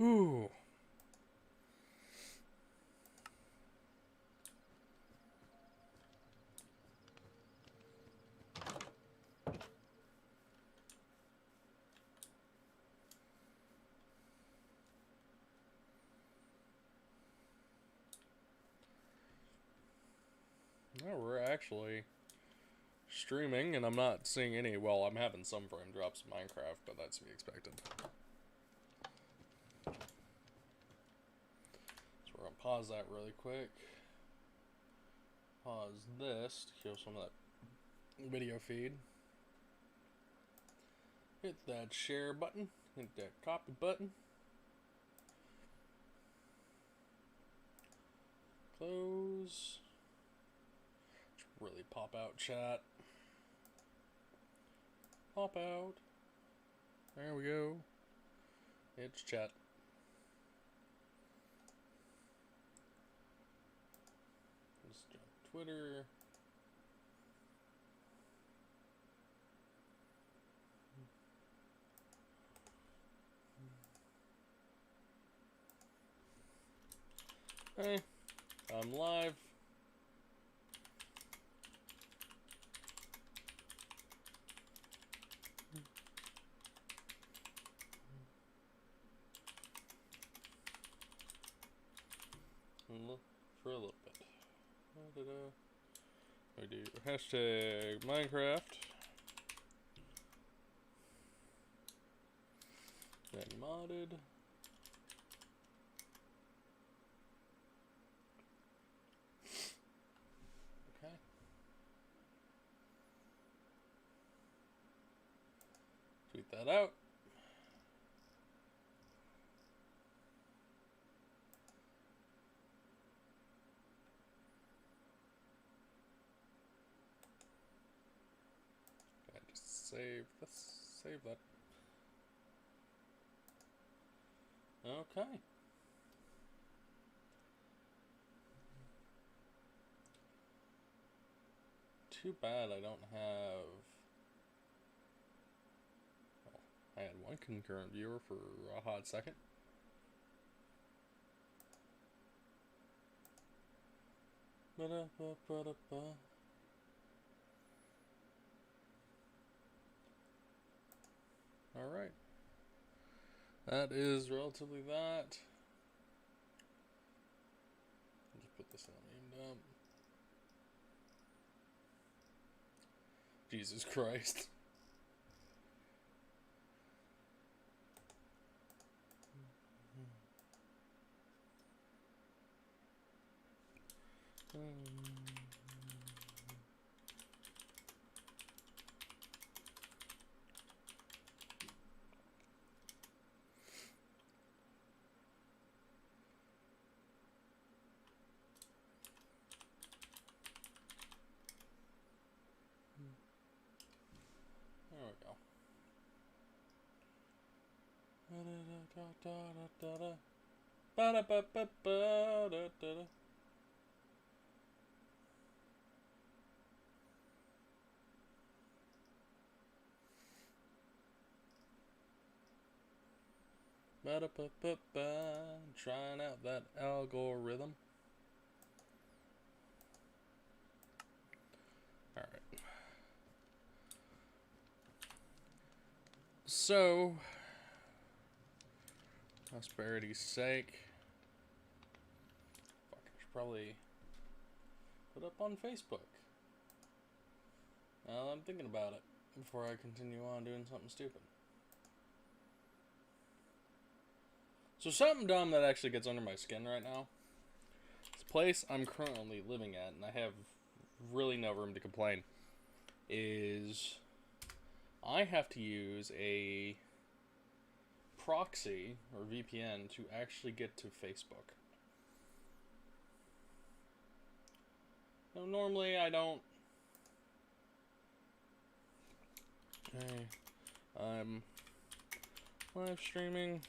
Whew. No, we're actually streaming, and I'm not seeing any. Well, I'm having some frame drops in Minecraft, but that's to be expected. So we're gonna pause that really quick. Pause this to kill some of that video feed. Hit that share button. Hit that copy button. Close. Really pop out chat. Pop out. There we go. It's chat. Let's jump Twitter. Hey, I'm live. For a little bit. I do hashtag Minecraft. Then modded. Okay. Tweet that out. I just save this. Save that. Okay. Too bad I don't have. Well, I had one concurrent viewer for a hot second. Ba-da-ba-ba-da-ba. Alright. That is relatively that. I'll just put this in the meme dump. Jesus Christ. There we go. Ba-da-ba-ba-ba-da-da-da. Ba-da-ba-ba-ba. Trying out that algorithm. Alright. So, prosperity's sake, fuck, I should probably put up on Facebook. Now I'm thinking about it before I continue on doing something stupid. So something dumb that actually gets under my skin right now. This place I'm currently living at, and I have really no room to complain, is I have to use a proxy or VPN to actually get to Facebook. Now, normally I don't. Okay, I'm live streaming.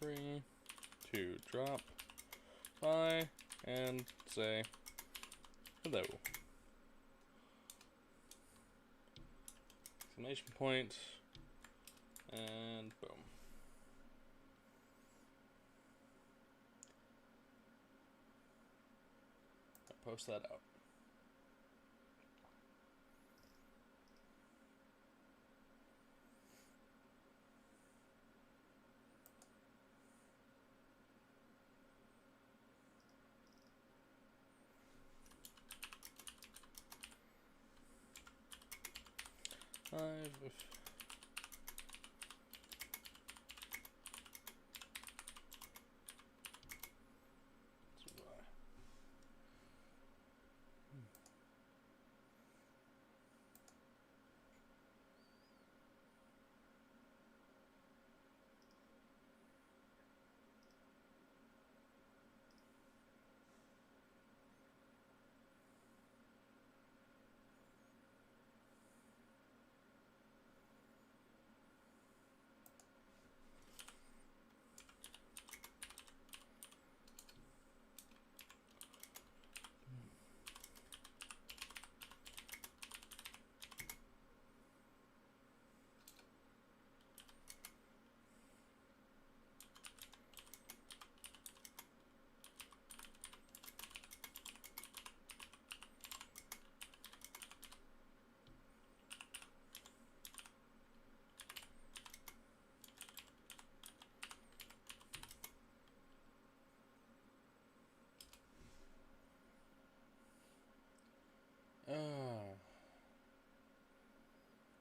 Free to drop by and say hello. Exclamation point. And boom. I'll post that out.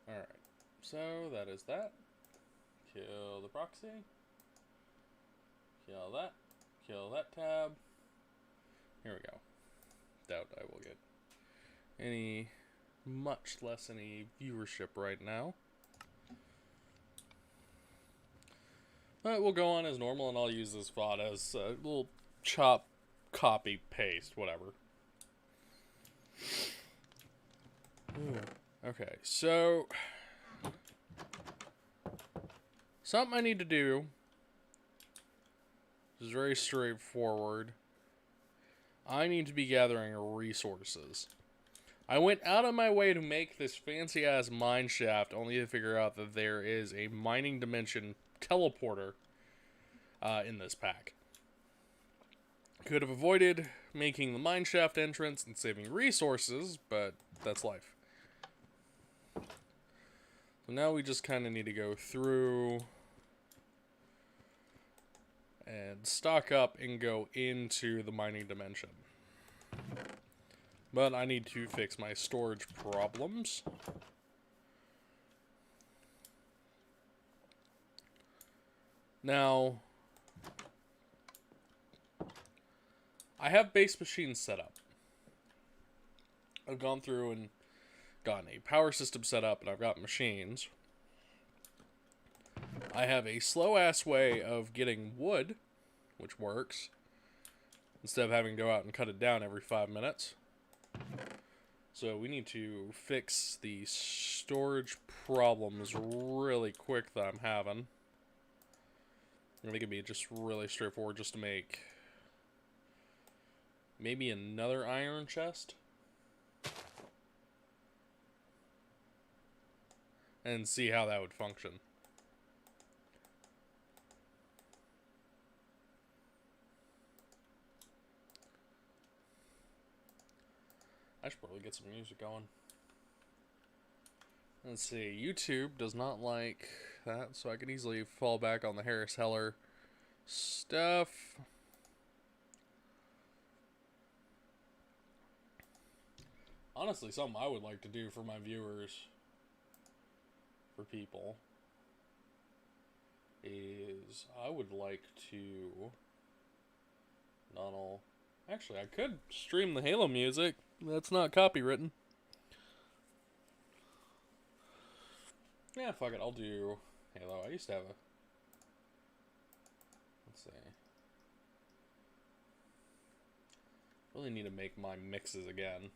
Alright, so that is that. Kill the proxy. Kill that. Kill that tab. Here we go. Doubt I will get any, much less any viewership right now. But we'll go on as normal, and I'll use this VOD as a little chop, copy, paste, whatever. Okay, so something I need to do is very straightforward. I need to be gathering resources. I went out of my way to make this fancy-ass mine shaft, only to figure out that there is a mining dimension teleporter in this pack. Could have avoided making the mine shaft entrance and saving resources, but that's life. So now we just kind of need to go through and stock up and go into the mining dimension. But I need to fix my storage problems. Now, I have base machines set up. I've gone through and gotten a power system set up, and I've got machines. I have a slow-ass way of getting wood, which works, instead of having to go out and cut it down every 5 minutes. So we need to fix the storage problems really quick that I'm having. I think it'd be just really straightforward just to make maybe another iron chest. And see how that would function. I should probably get some music going. Let's see, YouTube does not like that, so I can easily fall back on the Harris Heller stuff. Honestly, something I would like to do for my viewers, for people, is I would like to not all... Actually, I could stream the Halo music. That's not copywritten. Yeah, fuck it, I'll do Halo. I used to have a... Let's see. Really need to make my mixes again.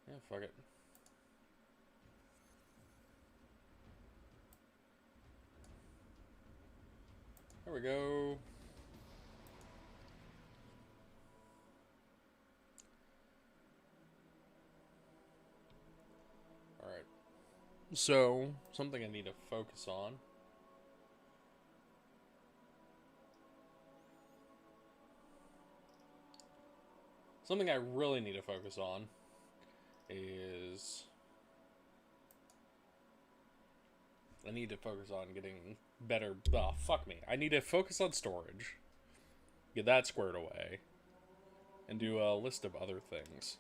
Yeah, fuck it. There we go. Alright. So, something I need to focus on. Something I really need to focus on is... I need to focus on getting better... Oh, fuck me. I need to focus on storage. Get that squared away. And do a list of other things.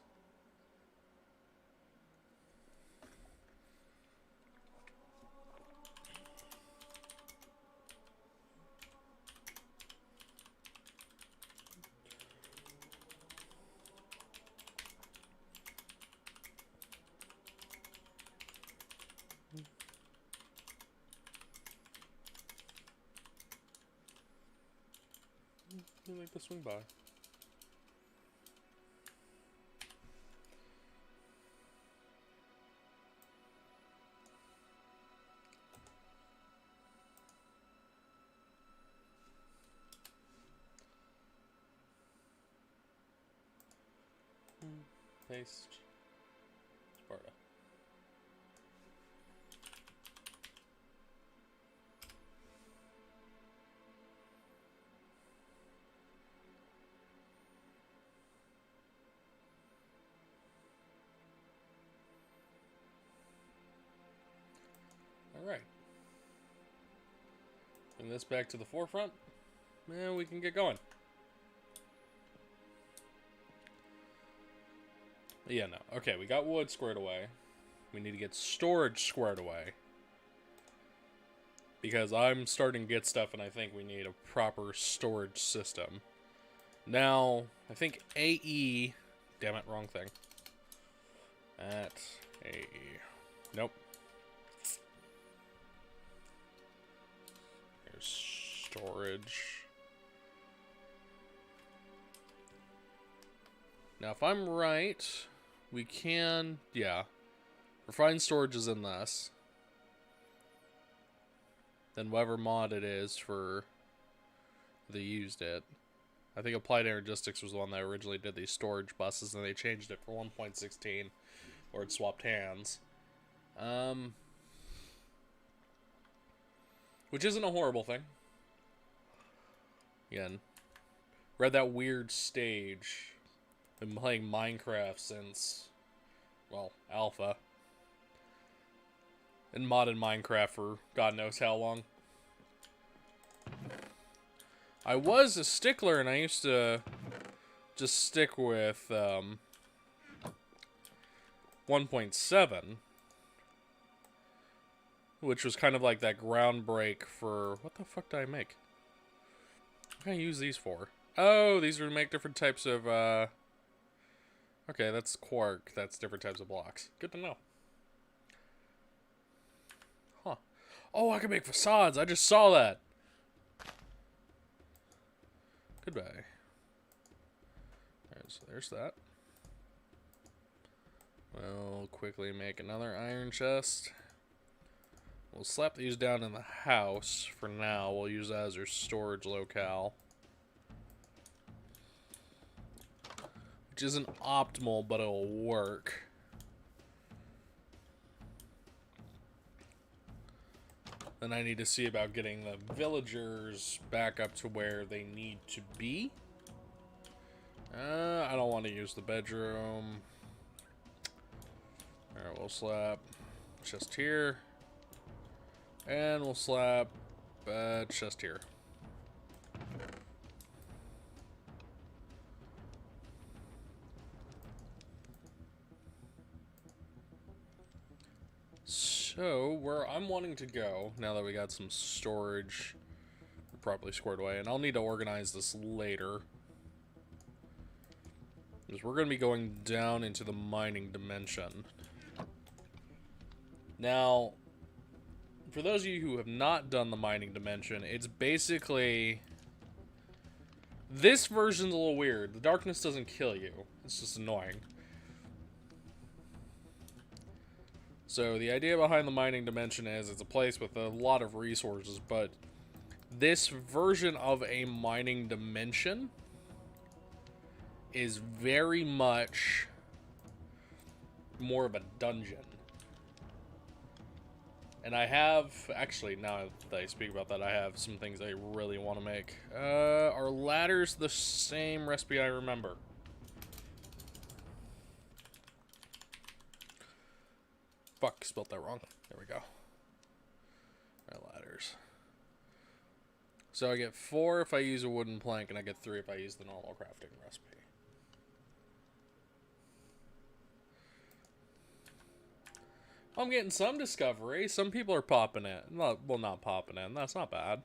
I like to swing by. Paste. Sparta. Alright. Bring this back to the forefront. And we can get going. Yeah, no. Okay, we got wood squared away. We need to get storage squared away. Because I'm starting to get stuff and I think we need a proper storage system. Now, I think AE... Damn it, wrong thing. At AE. Nope. Here's storage. Now, if I'm right, we can... Yeah. Refined storage is in this. Then whatever mod it is for... They used it. I think Applied Energistics was the one that originally did these storage buses, and they changed it for 1.16, or it swapped hands. Which isn't a horrible thing. Again, read that weird stage. Been playing Minecraft since, well, alpha. And modded Minecraft for God knows how long. I was a stickler, and I used to just stick with 1.7, which was kind of like that groundbreak for... What the fuck did I make? What can I use these for? Oh, these are to make different types of... Okay, that's quark. That's different types of blocks. Good to know. Huh. Oh, I can make facades. I just saw that. Goodbye. Alright, so there's that. We'll quickly make another iron chest. We'll slap these down in the house for now. We'll use that as our storage locale. Which isn't optimal, but it'll work. Then I need to see about getting the villagers back up to where they need to be. I don't want to use the bedroom. Alright, we'll slap chest here. And we'll slap chest here. So, where I'm wanting to go, now that we got some storage properly squared away, and I'll need to organize this later, is we're going to be going down into the mining dimension. Now, for those of you who have not done the mining dimension, it's basically... This version's a little weird. The darkness doesn't kill you. It's just annoying. So the idea behind the mining dimension is it's a place with a lot of resources, but this version of a mining dimension is very much more of a dungeon. And I have, actually, now that I speak about that, I have some things I really want to make. Are ladders the same recipe I remember? Fuck, spelled that wrong. There we go. Ladders. So I get 4 if I use a wooden plank, and I get 3 if I use the normal crafting recipe. I'm getting some discovery. Some people are popping in. Well, not popping in. That's not bad.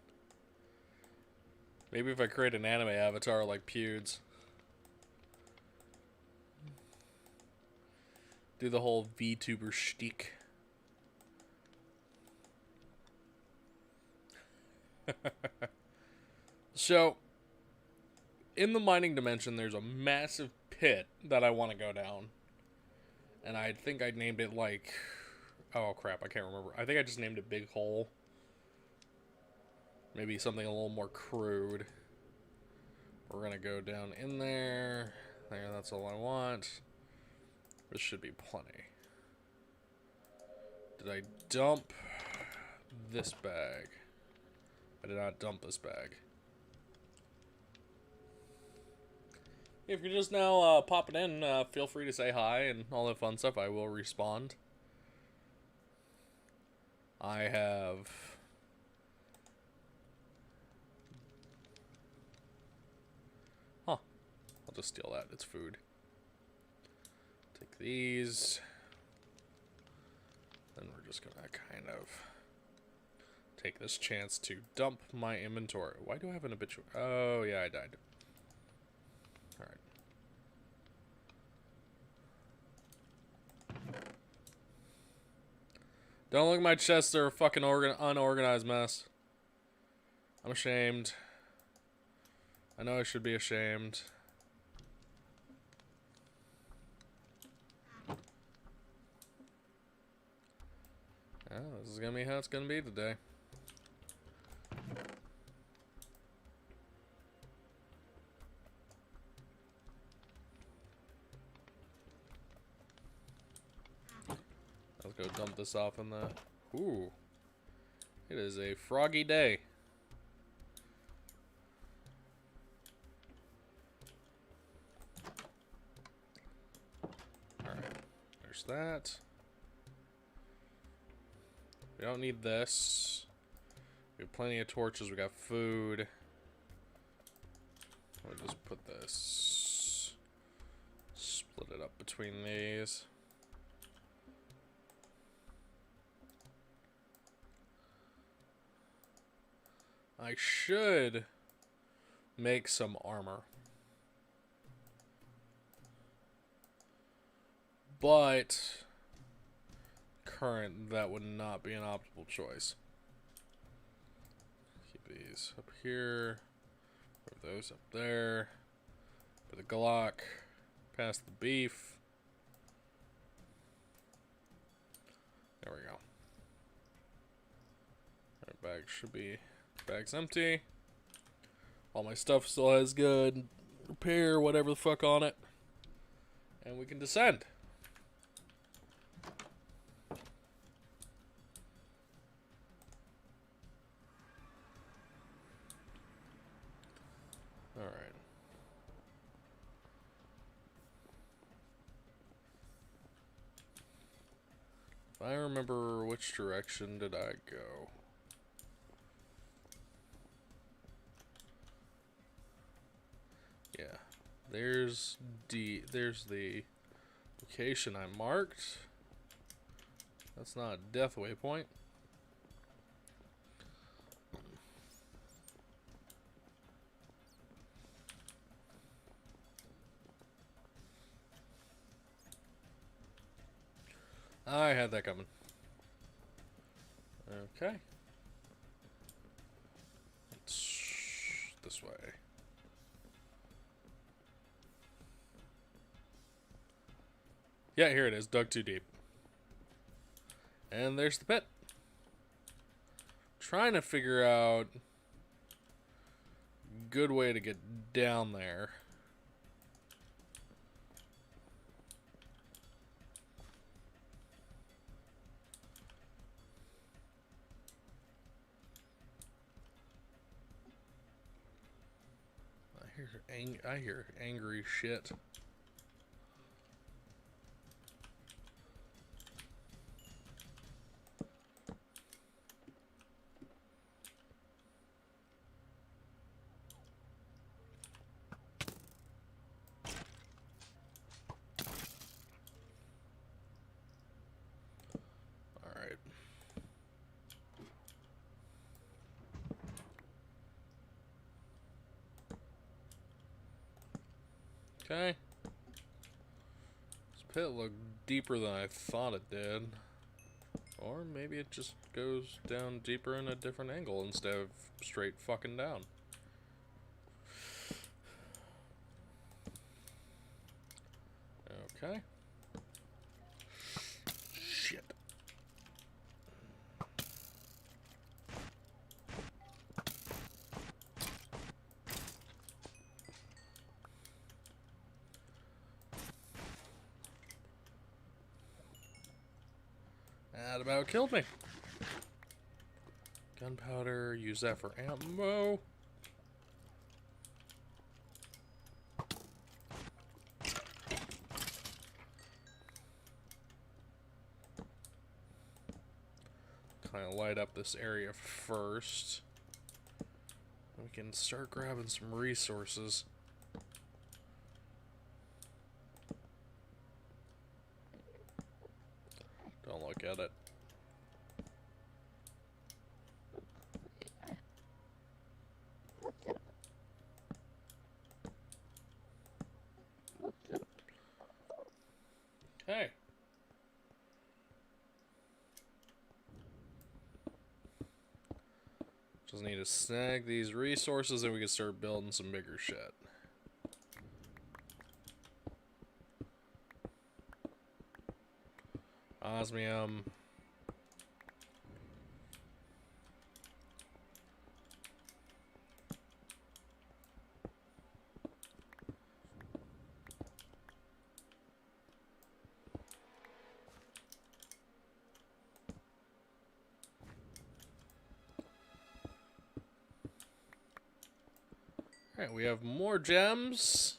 Maybe if I create an anime avatar like Pewds. Do the whole VTuber shtick. So, in the mining dimension, there's a massive pit that I want to go down. And I think I named it like... Oh crap, I can't remember. I think I just named it Big Hole. Maybe something a little more crude. We're gonna go down in there. There, that's all I want. This should be plenty. Did I dump this bag? I did not dump this bag. If you're just now popping in, feel free to say hi and all that fun stuff. I will respond. I have... Huh. I'll just steal that. It's food. Take these. Then we're just gonna kind of take this chance to dump my inventory. Why do I have an obituary? Oh, yeah, I died. Alright. Don't look at my chests, they're a fucking unorganized mess. I'm ashamed. I know I should be ashamed. Oh, this is gonna be how it's gonna be today. Let's go dump this off in the... Ooh. It is a froggy day. Alright. There's that. We don't need this. We have plenty of torches. We got food. We'll just put this... Split it up between these. I should make some armor. But current, that would not be an optimal choice. Keep these up here. Put those up there. Put the Glock. Past the beef. There we go. Our bag should be... Bag's empty. All my stuff still has good repair, whatever the fuck on it. And we can descend. Alright. If I remember which direction did I go. Yeah. There's the location I marked. That's not a death waypoint. I had that coming. Okay. It's this way. Yeah, here it is. Dug too deep. And there's the pit. Trying to figure out a good way to get down there. I hear angry shit. Alright. Okay. This pit looked deeper than I thought it did. Or maybe it just goes down deeper in a different angle instead of straight fucking down. Okay. Shit. That about killed me. Gunpowder, use that for ammo. Kind of light up this area first. We can start grabbing some resources. Don't look at it. Okay. Just need to snag these resources and we can start building some bigger shit. Osmium. Alright, we have more gems.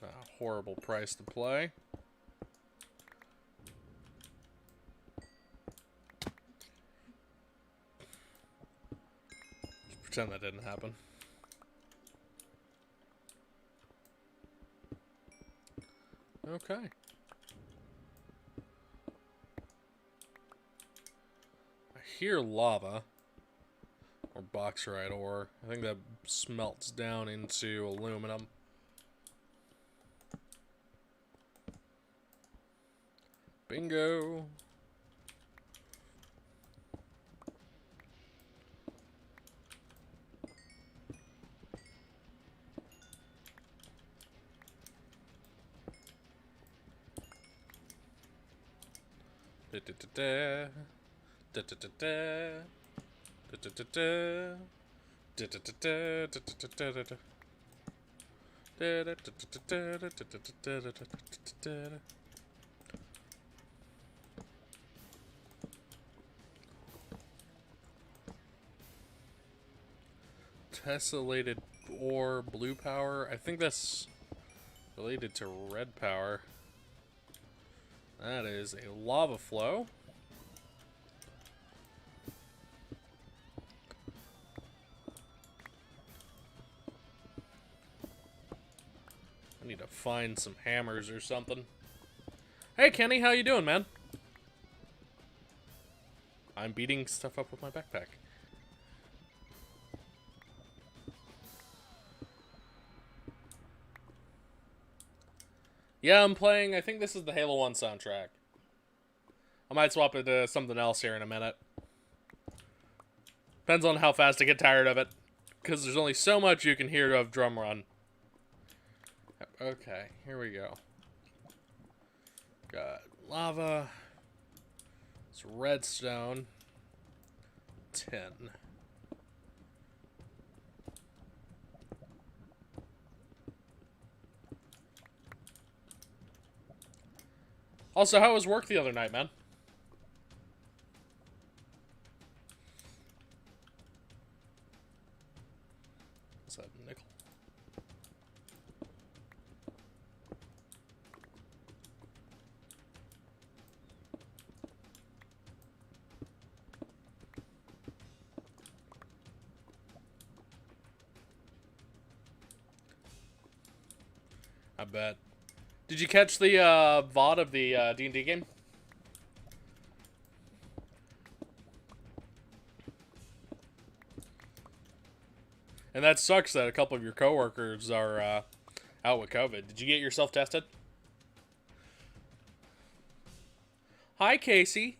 A horrible price to play. Just pretend that didn't happen. Okay. I hear lava. Or bauxite ore. I think that smelts down into aluminum. Bingo! Da da da da da da da da. Tessellated ore, blue power. I think that's related to red power. That is a lava flow. I need to find some hammers or something. Hey Kenny, how you doing, man? I'm beating stuff up with my backpack. Yeah, I'm playing, I think this is the Halo 1 soundtrack. I might swap it to something else here in a minute. Depends on how fast I get tired of it. Because there's only so much you can hear of Drum Run. Okay, here we go. Got lava. It's redstone. 10. Also, how was work the other night, man? I bet. Did you catch the VOD of the D&D game? And that sucks that a couple of your coworkers are out with COVID. Did you get yourself tested? Hi, Casey.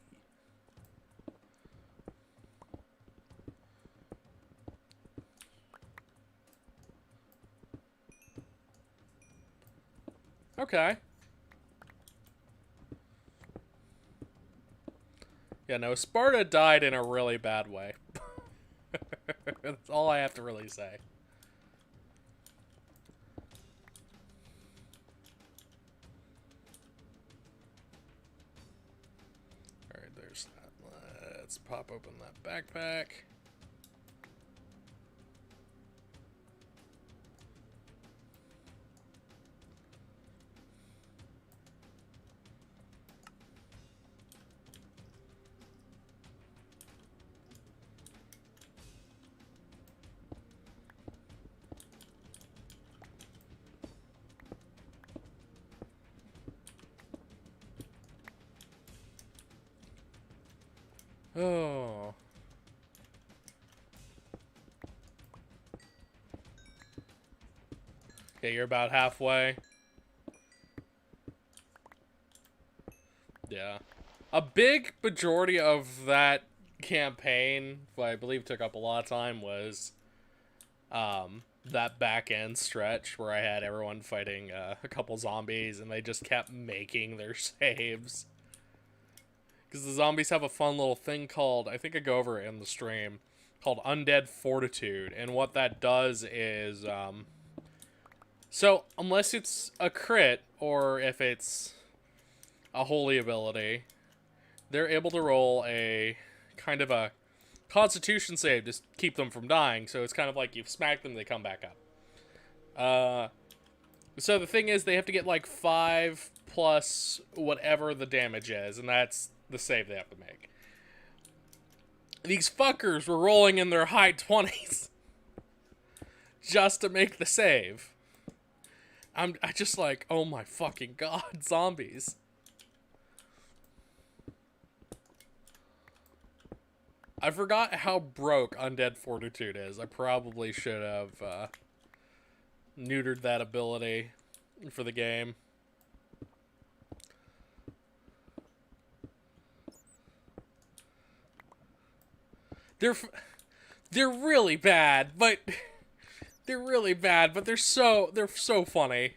Okay. Yeah, no, Sparta died in a really bad way. That's all I have to really say. Alright, there's that. Let's pop open that backpack. Oh. Okay, you're about halfway. Yeah. A big majority of that campaign, what I believe took up a lot of time, was that back end stretch where I had everyone fighting a couple zombies and they just kept making their saves. Because the zombies have a fun little thing called, I think I go over it in the stream, called Undead Fortitude. And what that does is, so unless it's a crit or if it's a holy ability, they're able to roll a kind of a constitution save to keep them from dying. So it's kind of like you've smacked them, they come back up. So the thing is, they have to get like 5 plus whatever the damage is, and that's the save they have to make. These fuckers were rolling in their high 20s just to make the save. I just like, oh my fucking god, zombies. I forgot how broke Undead Fortitude is. I probably should have neutered that ability for the game. They're really bad, but they're really bad, but they're so funny.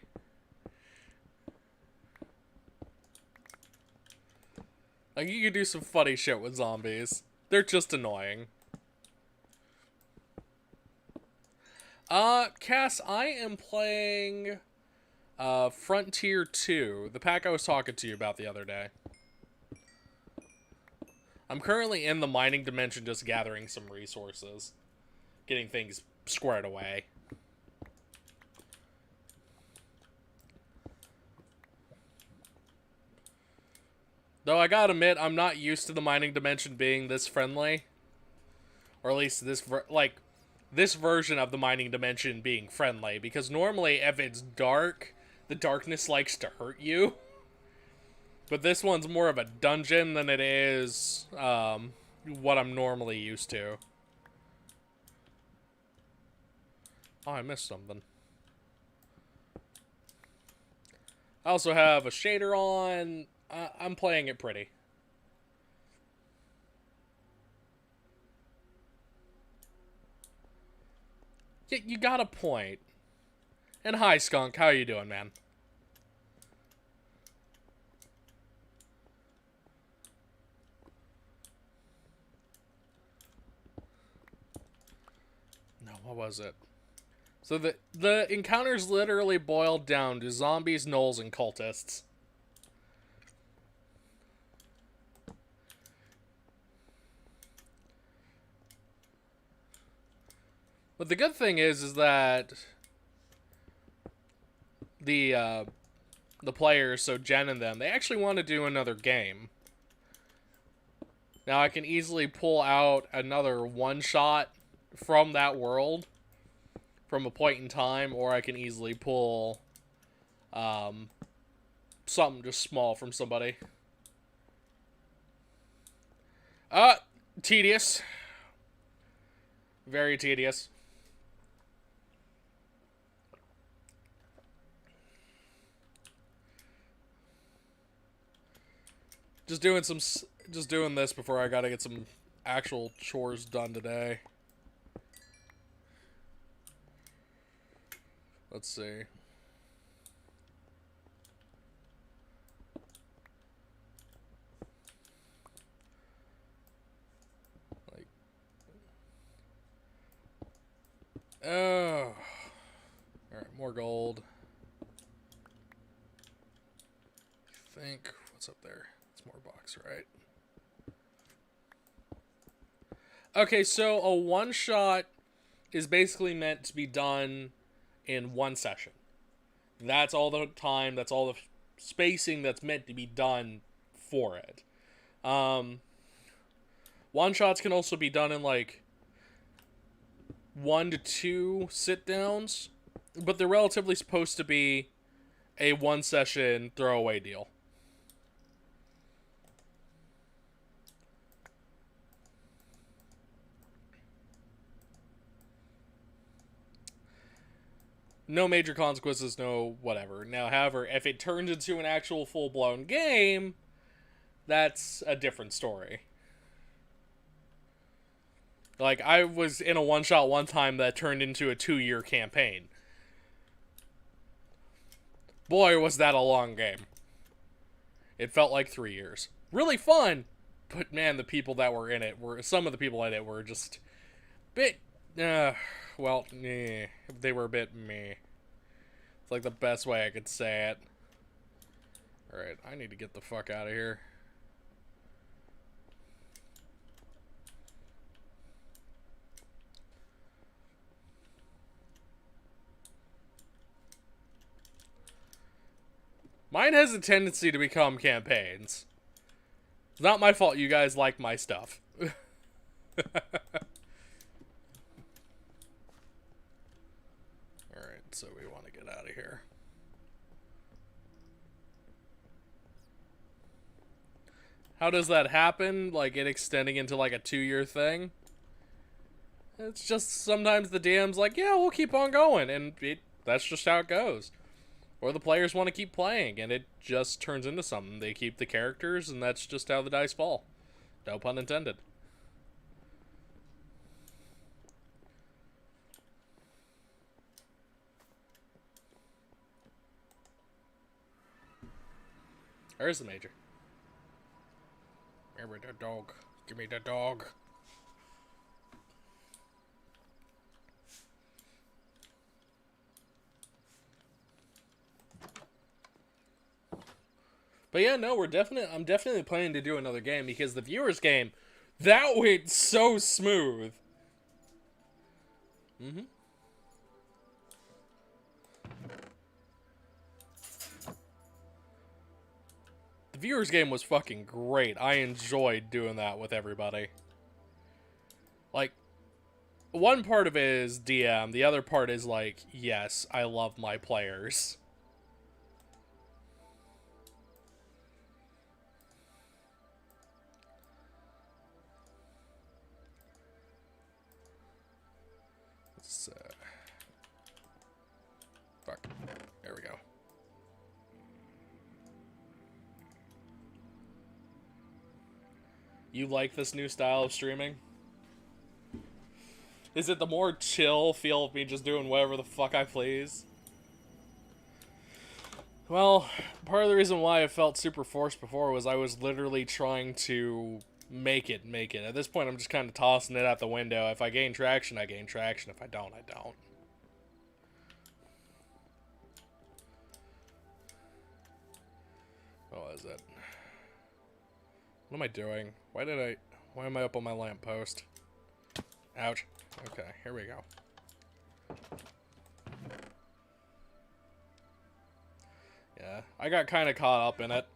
Like, you can do some funny shit with zombies. They're just annoying. Cass, I am playing Frontier 2, the pack I was talking to you about the other day. I'm currently in the mining dimension just gathering some resources. Getting things squared away. Though I gotta admit, I'm not used to the mining dimension being this friendly. Or at least this version of the mining dimension being friendly. Because normally, if it's dark, the darkness likes to hurt you. But this one's more of a dungeon than it is what I'm normally used to. Oh, I missed something. I also have a shader on. I'm playing it pretty. Yeah, you got a point. And hi, Skunk. How you doing, man? No, what was it? So the encounters literally boiled down to zombies, gnolls, and cultists. But the good thing is that the players, so Jen and them, they actually want to do another game. Now I can easily pull out another one-shot from that world from a point in time, or I can easily pull Something just small from somebody. Tedious. Very tedious. Just doing this before I gotta get some actual chores done today. Let's see. Oh. Alright, more gold. I think. What's up there? It's more box, right? Okay, so a one-shot is basically meant to be done in one session. That's all the time, that's all the spacing that's meant to be done for it. One-shots can also be done in, like, 1 to 2 sit-downs, but they're relatively supposed to be a one-session throwaway deal. No major consequences, no whatever. Now, however, if it turns into an actual full-blown game, that's a different story. Like, I was in a one-shot one time that turned into a 2-year campaign. Boy, was that a long game. It felt like 3 years. Really fun, but man, the people that were in it some of the people in it were just bit, well, meh. They were a bit meh. It's like the best way I could say it. Alright, I need to get the fuck out of here. Mine has a tendency to become campaigns. It's not my fault you guys like my stuff. Alright, so we want to get out of here. How does that happen? Like, it extending into, like, a 2-year thing? It's just sometimes the DM's like, yeah, we'll keep on going, and that's just how it goes. Or the players want to keep playing, and it just turns into something. They keep the characters, and that's just how the dice fall. No pun intended. Where's the major? Give me the dog. Give me the dog. But yeah, no, I'm definitely planning to do another game because the viewers game, that went so smooth. Mm-hmm. The viewers game was fucking great. I enjoyed doing that with everybody. Like, one part of it is DM, the other part is like, yes, I love my players. Fuck. There we go. You like this new style of streaming? Is it the more chill feel of me just doing whatever the fuck I please? Well, part of the reason why I felt super forced before was I was literally trying to make it. At this point, I'm just kind of tossing it out the window. If I gain traction, I gain traction. If I don't, I don't. What is it? What am I doing? Why am I up on my lamppost? Ouch. Okay, here we go. Yeah, I got kind of caught up in it.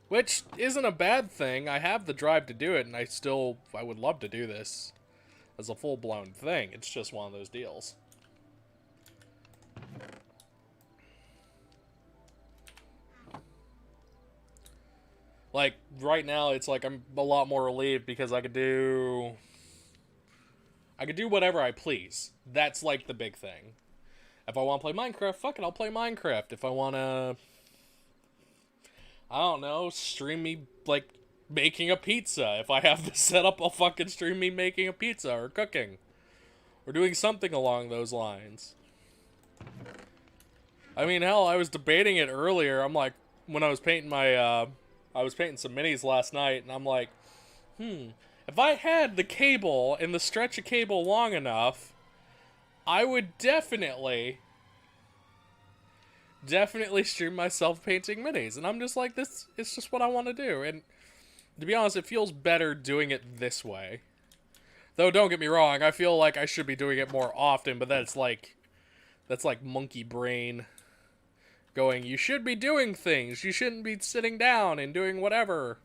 Which isn't a bad thing. I have the drive to do it, and I would love to do this as a full-blown thing. It's just one of those deals. Like, right now, it's like I'm a lot more relieved because I could do whatever I please. That's like the big thing. If I want to play Minecraft, fuck it, I'll play Minecraft. If I want to, I don't know, stream me, like, making a pizza. If I have this set up, I'll fucking stream me making a pizza or cooking. Or doing something along those lines. I mean, hell, I was debating it earlier. I'm like, when I was painting my, I was painting some minis last night, and I'm like, if I had the cable and the stretch of cable long enough, I would definitely stream myself painting minis. And I'm just like, this is just what I want to do. And to be honest, it feels better doing it this way. Though, don't get me wrong, I feel like I should be doing it more often, but that's like monkey brain going, you should be doing things. You shouldn't be sitting down and doing whatever.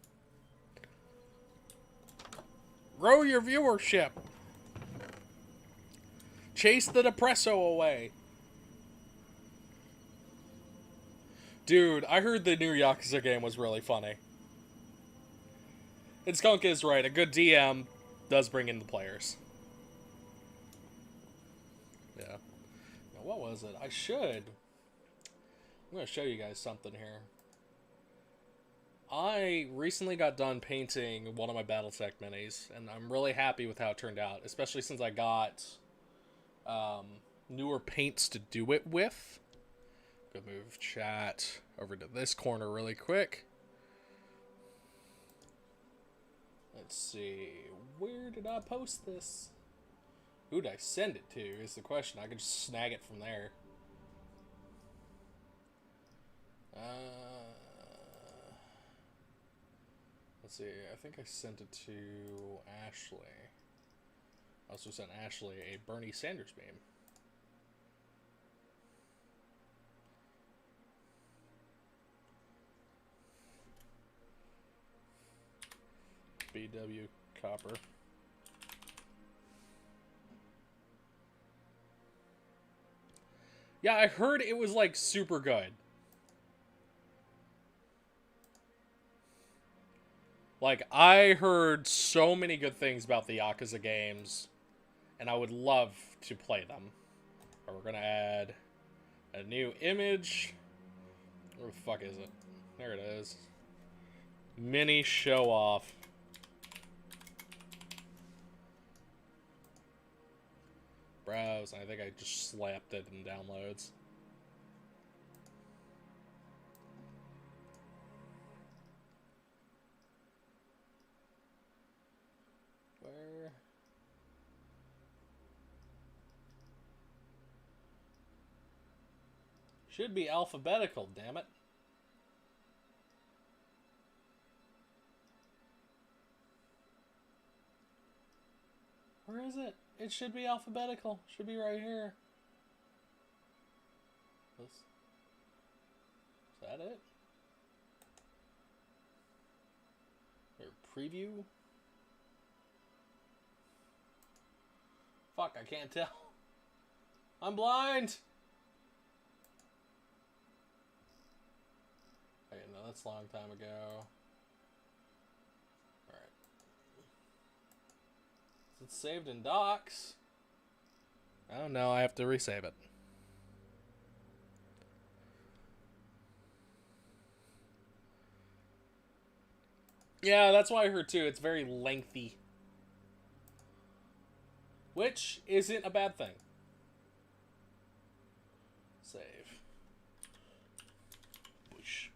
Grow your viewership. Chase the depresso away. Dude, I heard the new Yakuza game was really funny. And Skunk is right. A good DM does bring in the players. Yeah. Now, what was it? I'm going to show you guys something here. I recently got done painting one of my Battletech minis, and I'm really happy with how it turned out, especially since I got newer paints to do it with. Go move chat over to this corner really quick. Let's see, where did I post this? Who did I send it to is the question. I could just snag it from there. Let's see, I think I sent it to Ashley. I also sent Ashley a Bernie Sanders meme. BW Copper. Yeah, I heard it was like super good. Like, I heard so many good things about the Yakuza games, and I would love to play them. But we're gonna add a new image. Where the fuck is it? There it is. Mini show off. Browse. I think I just slapped it in downloads. Where? Should be alphabetical, damn it. Where is it? It should be alphabetical. Should be right here. Is that it? Or preview? Fuck, I can't tell. I'm blind! Okay, no, that's a long time ago. Alright. It's saved in docs. Oh no, I have to resave it. Yeah, that's what I heard too. It's very lengthy. Which isn't a bad thing. Save. Whoosh.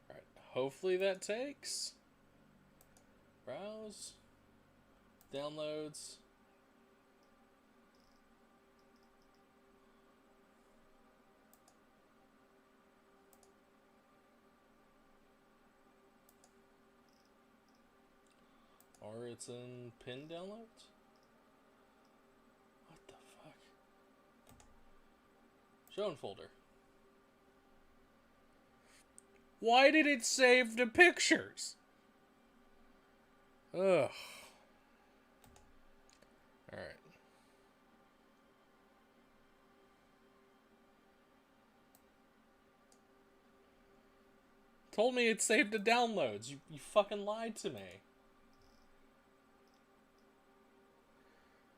Alright, hopefully that takes. Browse. Downloads. Or it's in pin downloads? What the fuck? Show in folder. Why did it save the pictures? Ugh. Alright. Told me it saved the downloads. You fucking lied to me.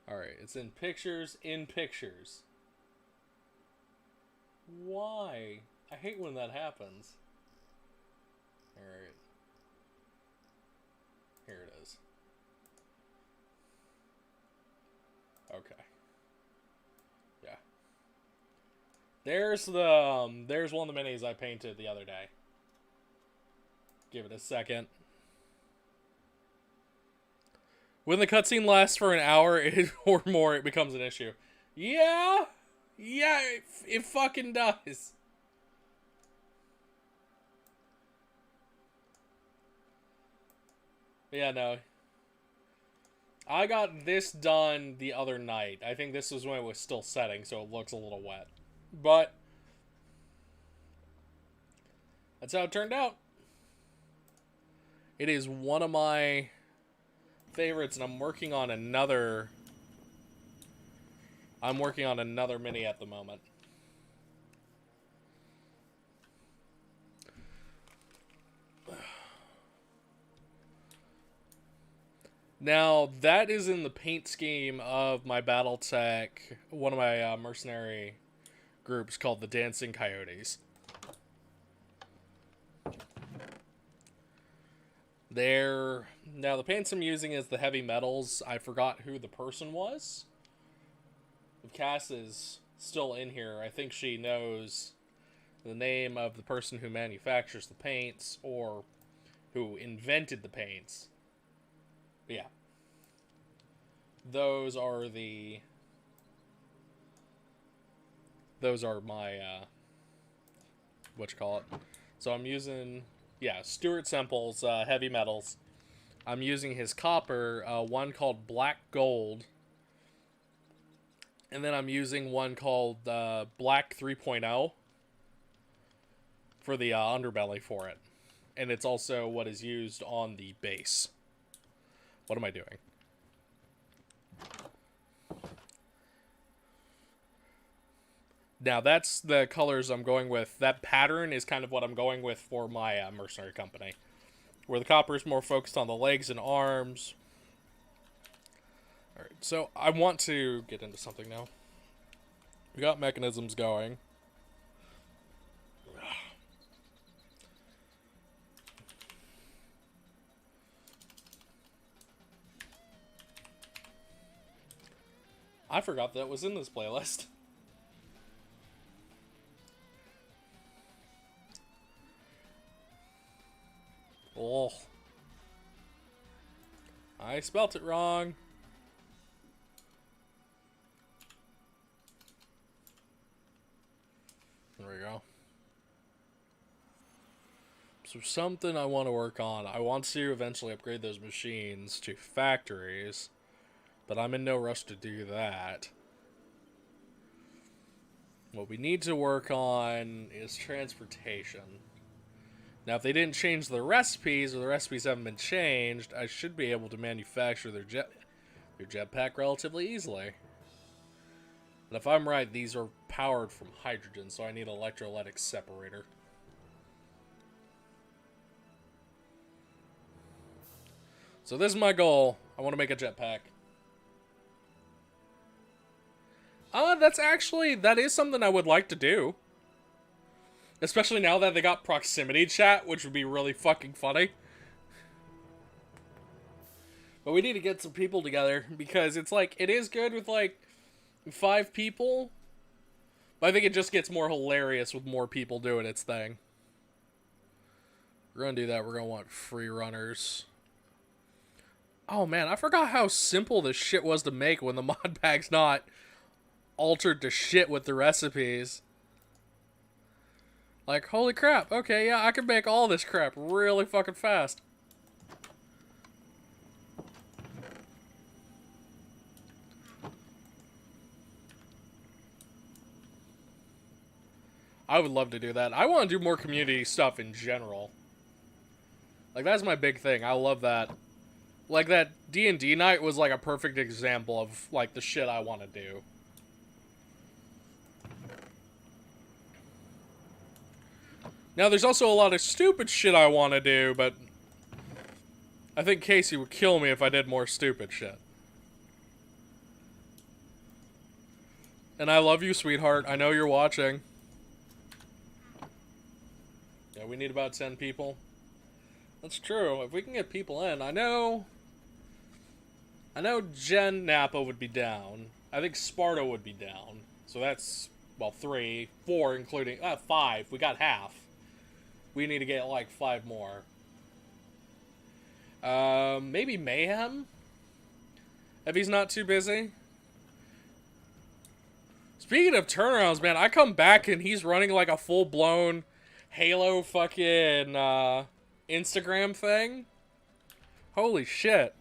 Alright, it's in pictures, Why? I hate when that happens. Alright. Here it is. Okay. Yeah. There's the, there's one of the minis I painted the other day. Give it a second. When the cutscene lasts for an hour or more, it becomes an issue. Yeah! Yeah, it fucking does. Yeah, no. I got this done the other night. I think this was when it was still setting, so it looks a little wet. But that's how it turned out. It is one of my favorites, and I'm working on another mini at the moment. Now, that is in the paint scheme of my Battletech, one of my mercenary groups called the Dancing Coyotes. Now the paints I'm using is the heavy metals. I forgot who the person was. If Cass is still in here, I think she knows the name of the person who manufactures the paints or who invented the paints. But yeah. Those are my so I'm using Stuart Semple's heavy metals. I'm using his copper, one called Black Gold, and then I'm using one called Black 3.0 for the underbelly for it, and it's also what is used on the base. What am I doing? Now, that's the colors I'm going with. That pattern is kind of what I'm going with for my mercenary company. Where the copper is more focused on the legs and arms. Alright, so I want to get into something now. We got mechanisms going. I forgot that was in this playlist. Oh. I spelt it wrong. There we go. So something I want to work on. I want to eventually upgrade those machines to factories, but I'm in no rush to do that. What we need to work on is transportation. Now, if they didn't change the recipes, or the recipes haven't been changed, I should be able to manufacture their jetpack relatively easily. But if I'm right, these are powered from hydrogen, so I need an electrolytic separator. So this is my goal. I want to make a jetpack. That is something I would like to do. Especially now that they got proximity chat, which would be really fucking funny. But we need to get some people together, because it's like, it is good with like 5 people, but I think it just gets more hilarious with more people doing its thing. We're gonna do that. We're gonna want free runners. Oh man, I forgot how simple this shit was to make when the mod pack's not altered to shit with the recipes. Like, holy crap, okay, yeah, I can make all this crap really fucking fast. I would love to do that. I want to do more community stuff in general. Like, that's my big thing. I love that. Like, that D&D night was, like, a perfect example of, like, the shit I want to do. Now, there's also a lot of stupid shit I want to do, but I think Casey would kill me if I did more stupid shit. And I love you, sweetheart. I know you're watching. Yeah, we need about 10 people. That's true. If we can get people in, I know Jen Napa would be down. I think Sparta would be down. So that's, well, 3, 4, including, 5. We got half. We need to get, like, 5 more. Maybe Mayhem? If he's not too busy. Speaking of turnarounds, man, I come back and he's running, like, a full-blown Halo fucking, Instagram thing. Holy shit.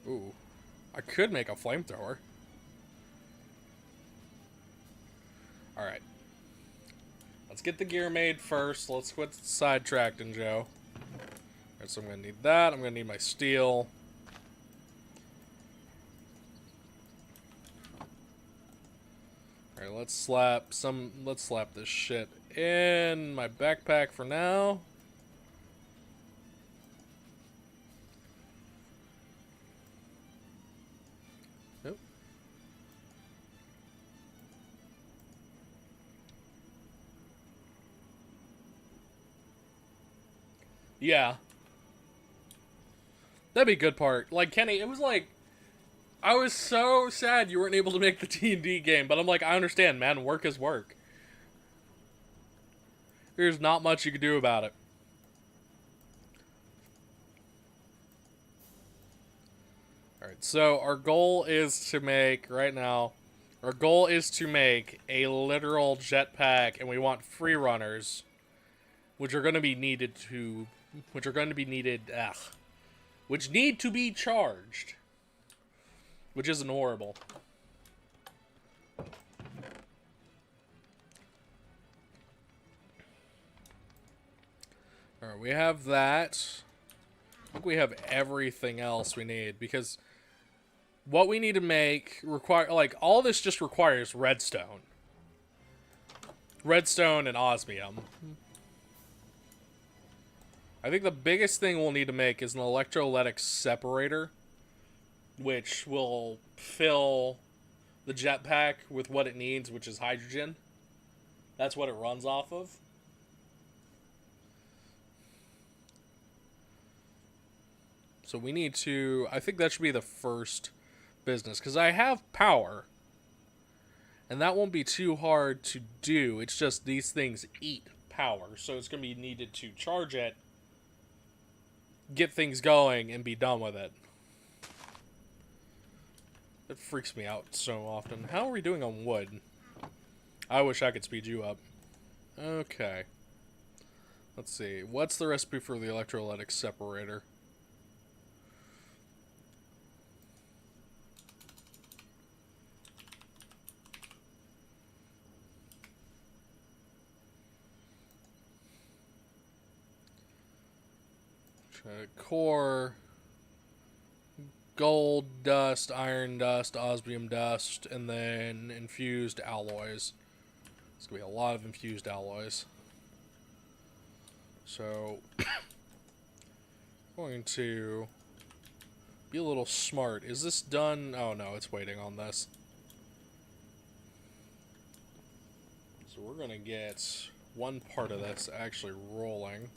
Ooh. I could make a flamethrower. Alright. Let's get the gear made first. Let's quit sidetracking, Joe. Alright, so I'm gonna need that. I'm gonna need my steel. Alright, let's slap this shit in my backpack for now. Nope. Yeah. That'd be a good part. Like, Kenny, it was like, I was so sad you weren't able to make the D&D game, but I'm like, I understand, man. Work is work. There's not much you can do about it. Alright, so our goal is to make, right now, our goal is to make a literal jetpack, and we want free runners, which are going to be needed to, which need to be charged. Which isn't horrible. Alright, we have that. I think we have everything else we need, because what we need to make all this just requires redstone. Redstone and osmium. I think the biggest thing we'll need to make is an electrolytic separator, which will fill the jetpack with what it needs, which is hydrogen. That's what it runs off of. So we need to, I think that should be the first business, because I have power. And that won't be too hard to do. It's just these things eat power. So it's going to be needed to charge it, get things going, and be done with it. It freaks me out so often. How are we doing on wood? I wish I could speed you up. Okay. Let's see. What's the recipe for the electrolytic separator? Core, gold dust, iron dust, osmium dust, and then infused alloys. It's going to be a lot of infused alloys. So, going to be a little smart. Is this done? Oh no, it's waiting on this. So we're going to get one part of this actually rolling.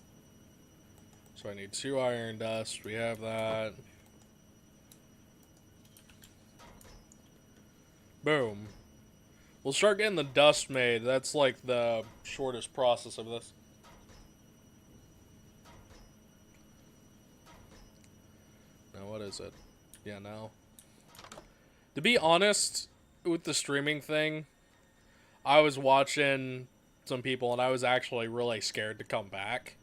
So I need 2 iron dust. We have that. Boom. We'll start getting the dust made. That's like the shortest process of this. Now what is it? Yeah, now. To be honest, with the streaming thing, I was watching some people and I was actually really scared to come back.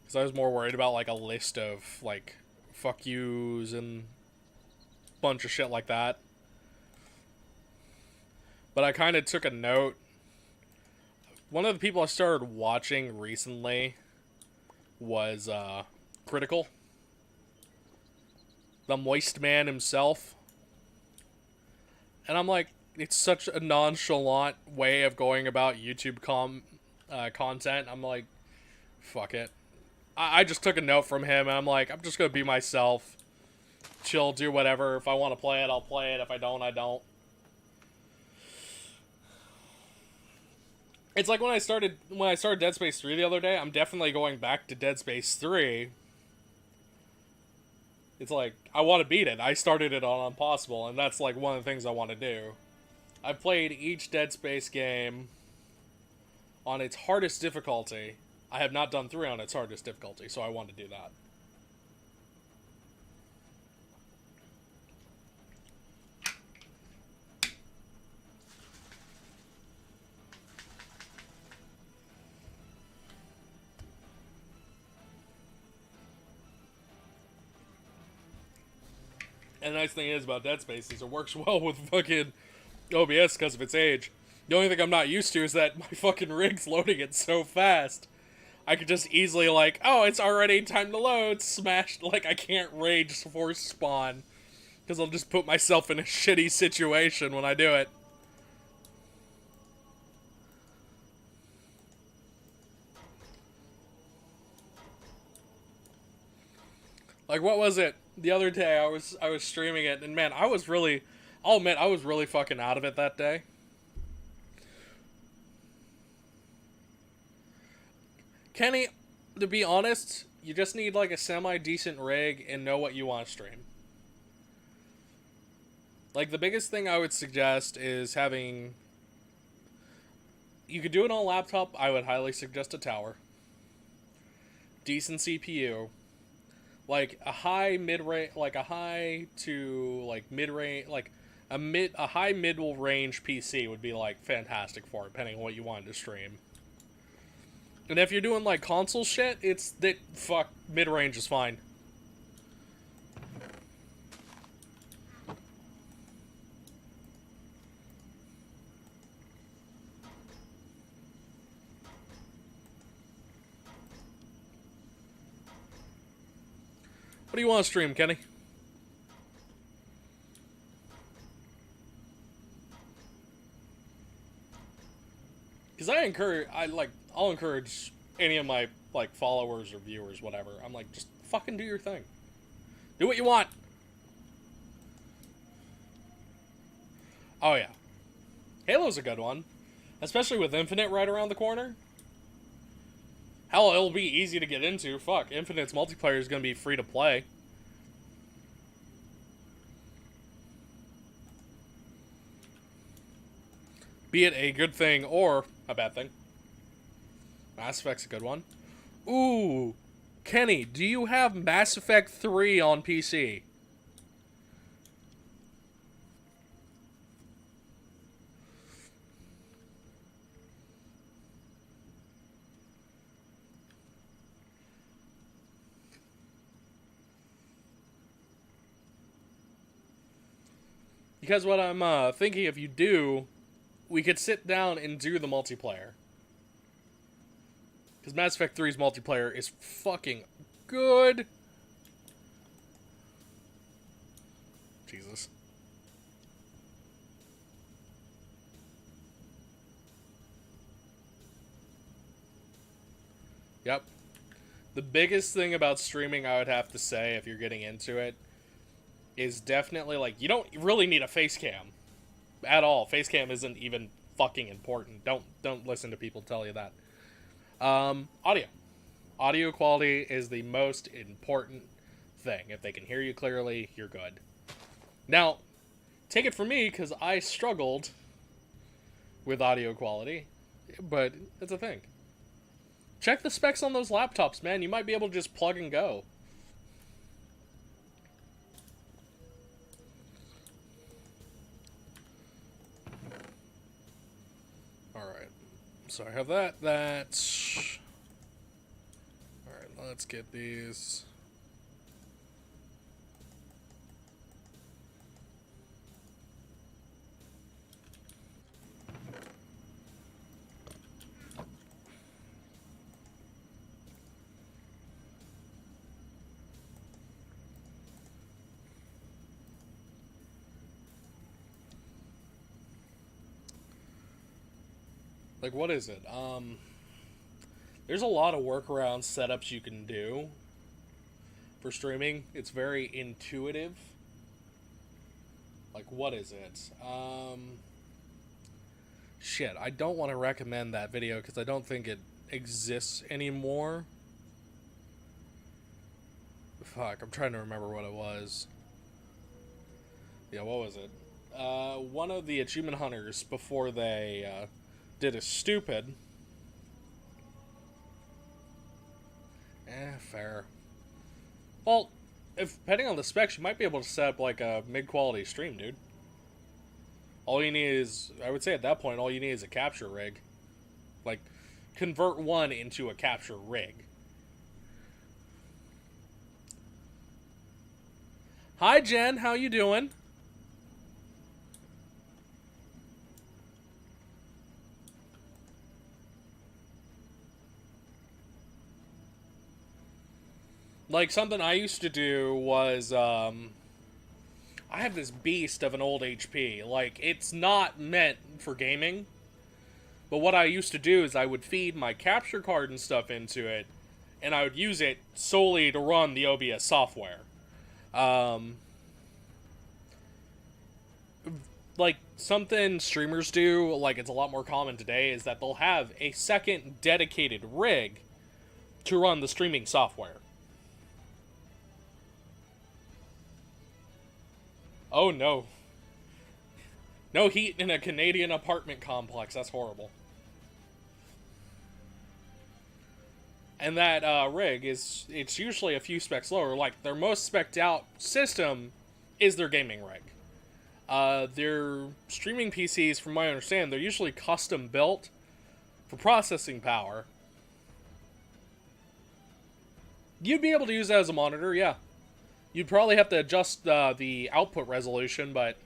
Because I was more worried about, like, a list of, like, fuck yous and a bunch of shit like that. But I kind of took a note One of the people I started watching recently was Critical, the Moist Man himself. And I'm like, it's such a nonchalant way of going about YouTube content. I'm like, fuck it. I just took a note from him, and I'm like, I'm just gonna be myself. Chill, do whatever. If I want to play it, I'll play it. If I don't, I don't. It's like when I started Dead Space 3 the other day. I'm definitely going back to Dead Space 3. It's like, I want to beat it. I started it on Impossible, and that's like one of the things I want to do. I've played each Dead Space game on its hardest difficulty. I have not done 3 on its hardest difficulty, so I want to do that. And the nice thing is about Dead Space is it works well with fucking OBS because of its age. The only thing I'm not used to is that my fucking rig's loading it so fast. I could just easily like, oh, it's already time to load, smashed. Like, I can't rage force spawn. Because I'll just put myself in a shitty situation when I do it. Like, what was it? The other day I was streaming it, and man, I'll admit, I was really fucking out of it that day. Kenny, to be honest, you just need like a semi-decent rig and know what you want to stream. Like, the biggest thing I would suggest is having... You could do it on a laptop. I would highly suggest a tower. Decent CPU. Like a high mid-range, like a high to like mid-range, like a high middle range PC would be like fantastic for it, depending on what you wanted to stream. And if you're doing like console shit, it's that fuck mid-range is fine. What do you want to stream, Kenny? Because I'll encourage any of my like followers or viewers, whatever. I'm like, just fucking do your thing. Do what you want. Oh yeah, Halo's a good one, especially with Infinite right around the corner. Hell, it'll be easy to get into. Fuck, Infinite's multiplayer is gonna be free to play. Be it a good thing or a bad thing. Mass Effect's a good one. Ooh, Kenny, do you have Mass Effect 3 on PC? Because what I'm thinking, if you do, we could sit down and do the multiplayer. Because Mass Effect 3's multiplayer is fucking good. Jesus. Yep. The biggest thing about streaming, I would have to say, if you're getting into it, is definitely, like, you don't really need a face cam. At all. Face cam isn't even fucking important. Don't listen to people tell you that. Audio. Audio quality is the most important thing. If they can hear you clearly, you're good. Now, take it from me, because I struggled with audio quality, but it's a thing. Check the specs on those laptops, man. You might be able to just plug and go. Alright. So I have that. Alright, let's get these. Like, what is it? There's a lot of workaround setups you can do for streaming. It's very intuitive. Like, what is it? Shit, I don't want to recommend that video because I don't think it exists anymore. Fuck, I'm trying to remember what it was. Yeah, what was it? One of the achievement hunters, before they did a stupid... fair. Well, if depending on the specs, you might be able to set up like a mid-quality stream, dude. All you need is, I would say at that point, all you need is a capture rig. Like, convert one into a capture rig. Hi, Jen. How you doing? Like, something I used to do was, I have this beast of an old HP. Like, it's not meant for gaming. But what I used to do is I would feed my capture card and stuff into it, and I would use it solely to run the OBS software. Like, something streamers do, like it's a lot more common today, is that they'll have a second dedicated rig to run the streaming software. Oh no. No heat in a Canadian apartment complex. That's horrible. And that rig it's usually a few specs lower. Like, their most specced out system is their gaming rig. Their streaming PCs, from my understanding, they're usually custom built for processing power. You'd be able to use that as a monitor, yeah. You'd probably have to adjust the output resolution, but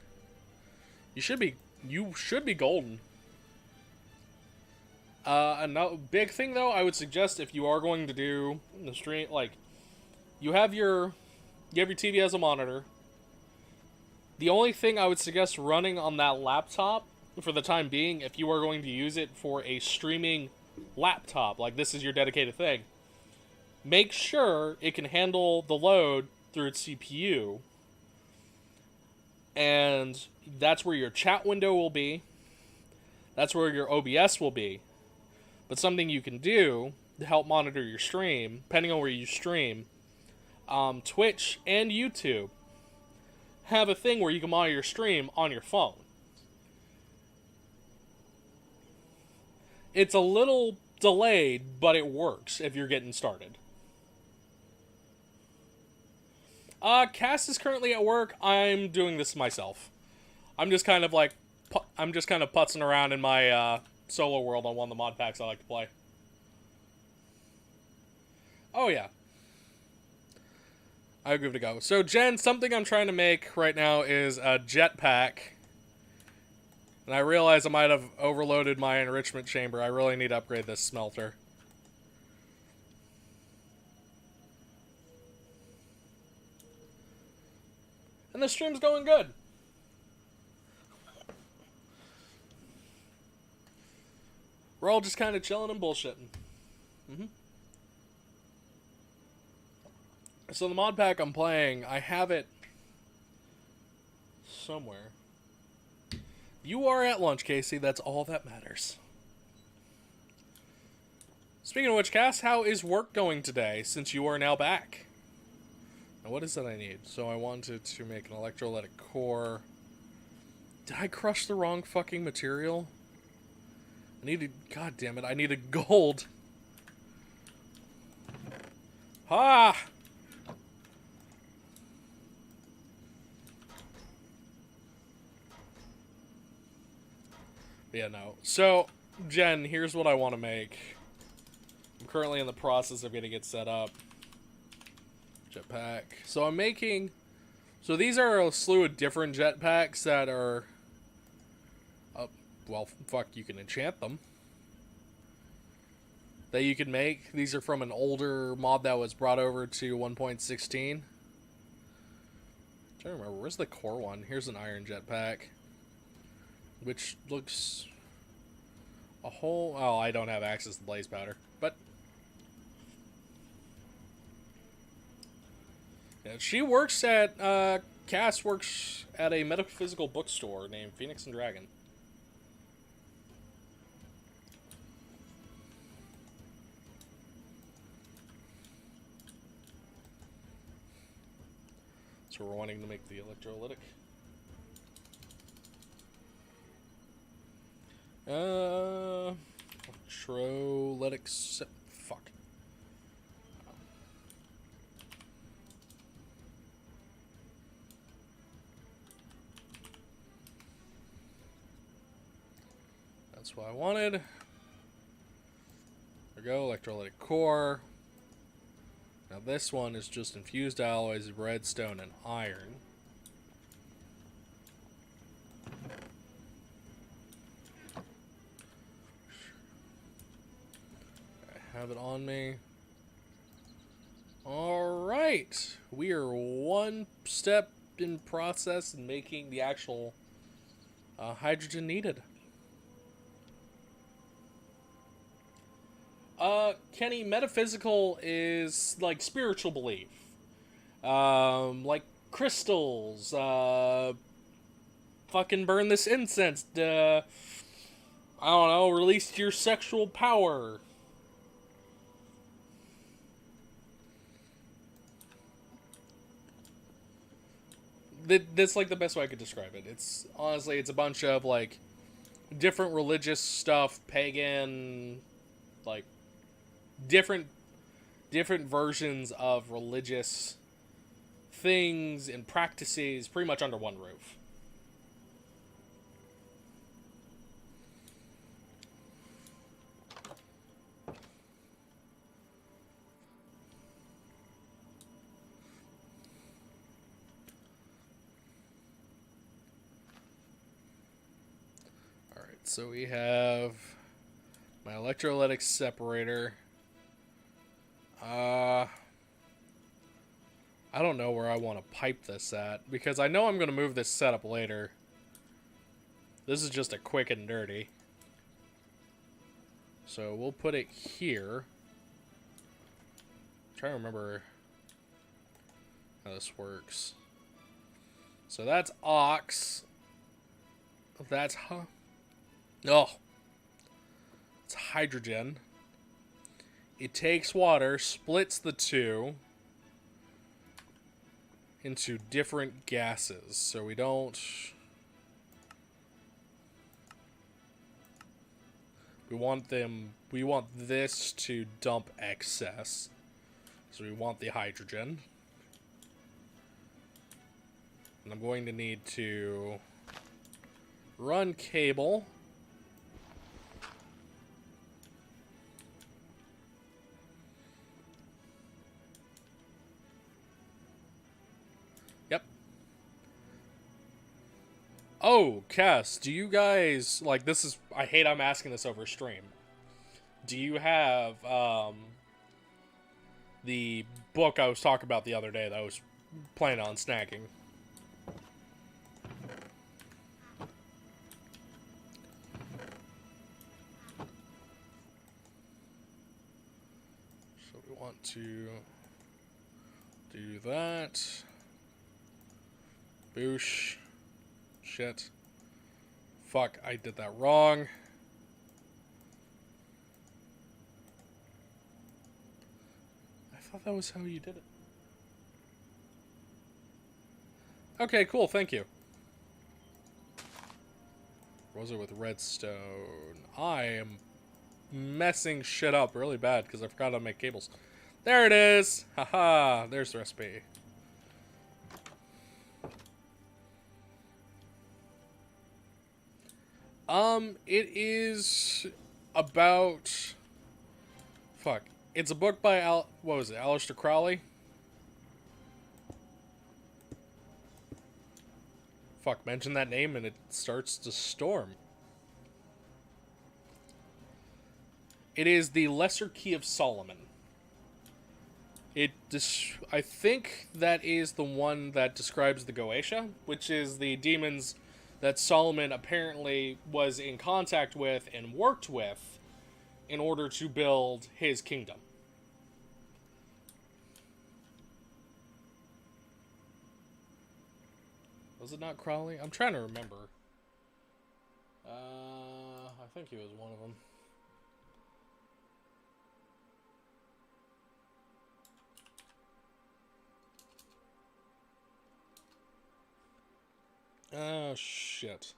you should be golden. Another big thing, though, I would suggest if you are going to do the stream, like, you have your TV as a monitor. The only thing I would suggest running on that laptop for the time being, if you are going to use it for a streaming laptop, like this is your dedicated thing, make sure it can handle the load through its CPU. And that's where your chat window will be. That's where your OBS will be. But something you can do to help monitor your stream, depending on where you stream, Twitch and YouTube have a thing where you can monitor your stream on your phone. It's a little delayed, but it works if you're getting started. Cass is currently at work. I'm doing this myself. I'm just kind of putzing around in my solo world on one of the mod packs I like to play. Oh yeah. I'll give it a go. So Jen, something I'm trying to make right now is a jetpack. And I realize I might have overloaded my enrichment chamber. I really need to upgrade this smelter. And the stream's going good. We're all just kind of chilling and bullshitting. So the mod pack I'm playing, I have it somewhere. You are at lunch, Casey. That's all that matters. Speaking of which, Cass, how is work going today since you are now back? Now, what is that I need? So I wanted to make an electrolytic core. Did I crush the wrong fucking material? I needed... God damn it, I needed gold. Ha! Yeah, no. So, Jen, here's what I want to make. I'm currently in the process of getting it set up. Jetpack. So I'm making... So these are a slew of different jetpacks that are... well, fuck, you can enchant them. That you can make. These are from an older mod that was brought over to 1.16. I'm trying to remember, where's the core one? Here's an iron jetpack. Which looks a whole... Oh, I don't have access to blaze powder. But... yeah, she works at... Cass works at a metaphysical bookstore named Phoenix and Dragon. So we're wanting to make the electrolytic. Electrolytic... Fuck. That's what I wanted. There we go, electrolytic core. Now this one is just infused alloys of redstone and iron. I have it on me. Alright! We are one step in process in making the actual hydrogen needed. Kenny, metaphysical is like spiritual belief. Like crystals, fucking burn this incense, I don't know, release your sexual power. That's like the best way I could describe it. It's honestly, it's a bunch of like different religious stuff, pagan, like different versions of religious things and practices pretty much under one roof. Alright, so we have my electrolytic separator. I don't know where I want to pipe this at, because I know I'm going to move this setup later. This is just a quick and dirty. So we'll put it here. I'm trying to remember how this works. So that's ox. That's it's hydrogen. It takes water, splits the two into different gases. So we don't... We want this to dump excess. So we want the hydrogen. And I'm going to need to run cable. Yep. Oh, Cass, do you guys, like, this is, I hate I'm asking this over stream. Do you have, the book I was talking about the other day that I was planning on snacking? So we want to do that. Boosh. Shit. Fuck, I did that wrong. I thought that was how you did it. Okay, cool, thank you. What was it with redstone? I am messing shit up really bad because I forgot how to make cables. There it is! Haha, there's the recipe. It is about... Fuck. It's a book by what was it? Aleister Crowley? Fuck, mention that name and it starts to storm. It is the Lesser Key of Solomon. I think that is the one that describes the Goetia, which is the demons that Solomon apparently was in contact with and worked with in order to build his kingdom. Was it not Crowley? I'm trying to remember. I think he was one of them. Oh, shit.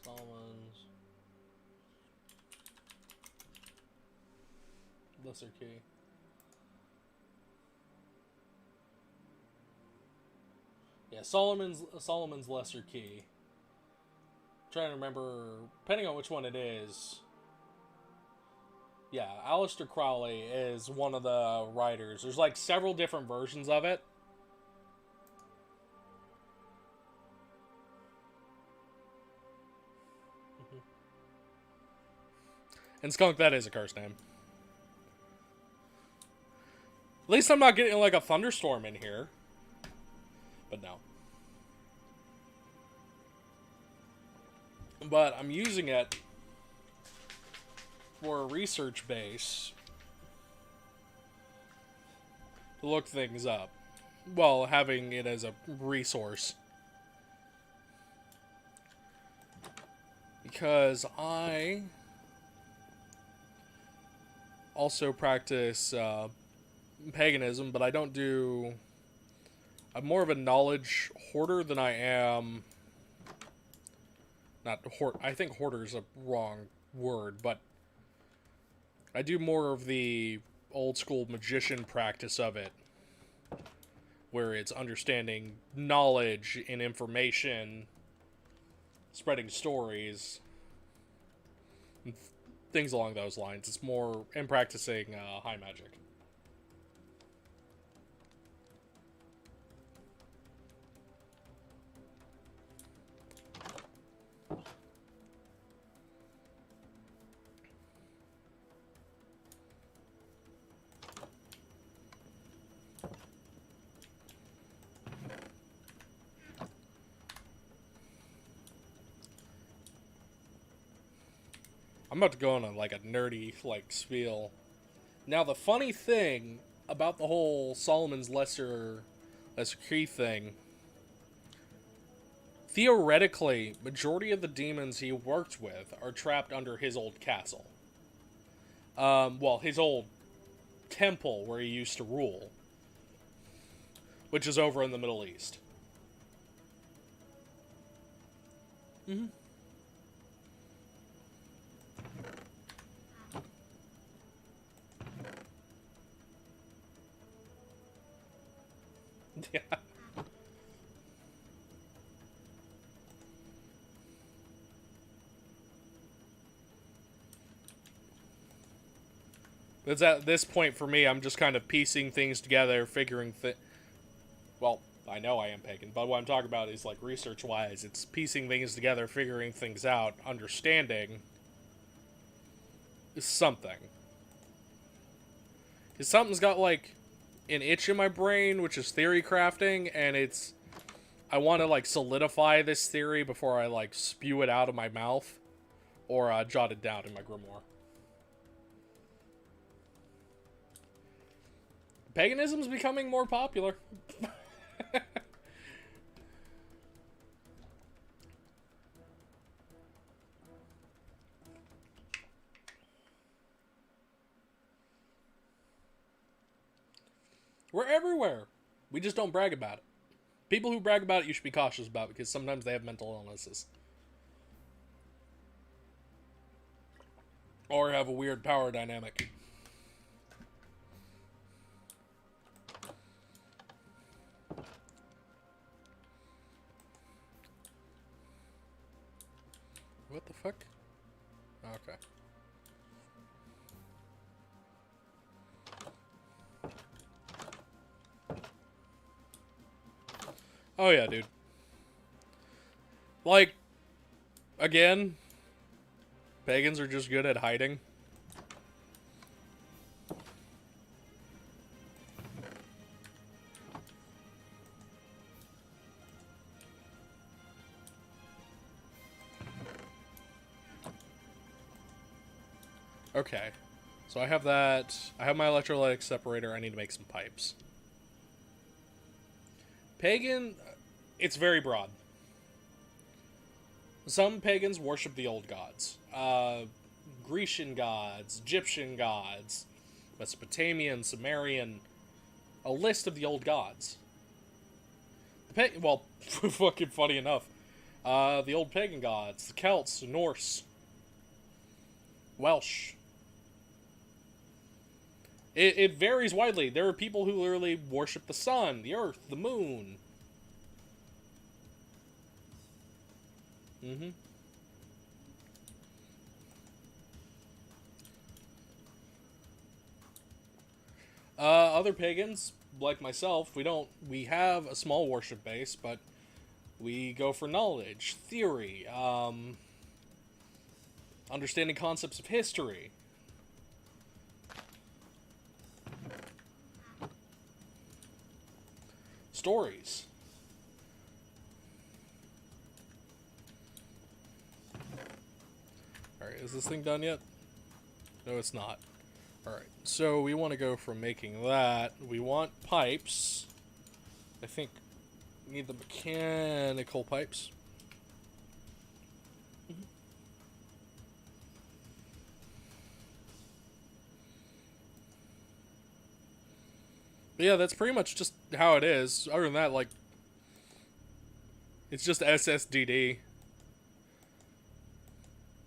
Solomon's Lesser Key. Yeah, Solomon's Lesser Key. Trying to remember, depending on which one it is. Yeah, Aleister Crowley is one of the writers. There's like several different versions of it. And Skunk, that is a curse name. At least I'm not getting like a thunderstorm in here. But no. But I'm using it for a research base to look things up. Well, having it as a resource. Because I also practice paganism, but I don't do... I'm more of a knowledge hoarder than I am... Not hoard. I think hoarder is a wrong word, but I do more of the old school magician practice of it, where it's understanding knowledge and information, spreading stories, and things along those lines. It's more in practicing high magic. I'm about to go on like a nerdy like spiel. Now the funny thing about the whole Solomon's Lesser Key thing, theoretically, majority of the demons he worked with are trapped under his old castle. Well, his old temple where he used to rule, which is over in the Middle East. Mm-hmm. Yeah. It's at this point for me, I'm just kind of piecing things together, figuring well, I know I am pagan, but what I'm talking about is like research-wise. It's piecing things together, figuring things out, understanding is something. Because something's got like an itch in my brain, which is theory crafting, and it's... I want to like solidify this theory before I like spew it out of my mouth or jot it down in my grimoire. Paganism's becoming more popular. We're everywhere. We just don't brag about it. People who brag about it, you should be cautious about, because sometimes they have mental illnesses. Or have a weird power dynamic. What the fuck? Okay. Oh yeah, dude. Like, Again, pagans are just good at hiding. Okay. So I have that. I have my electrolytic separator. I need to make some pipes. Pagan, it's very broad. Some pagans worship the old gods. Grecian gods, Egyptian gods, Mesopotamian, Sumerian, a list of the old gods. Well, fucking funny enough, the old pagan gods, the Celts, the Norse, Welsh. It varies widely. There are people who literally worship the sun, the earth, the moon. Mm-hmm. Other pagans, like myself, we have a small worship base, but we go for knowledge, theory, understanding concepts of history. Stories. Alright, is this thing done yet? No, it's not. Alright, so we want to go from making that. We want pipes. I think we need the mechanical pipes. But yeah, that's pretty much just how it is. Other than that, like, it's just SSDD.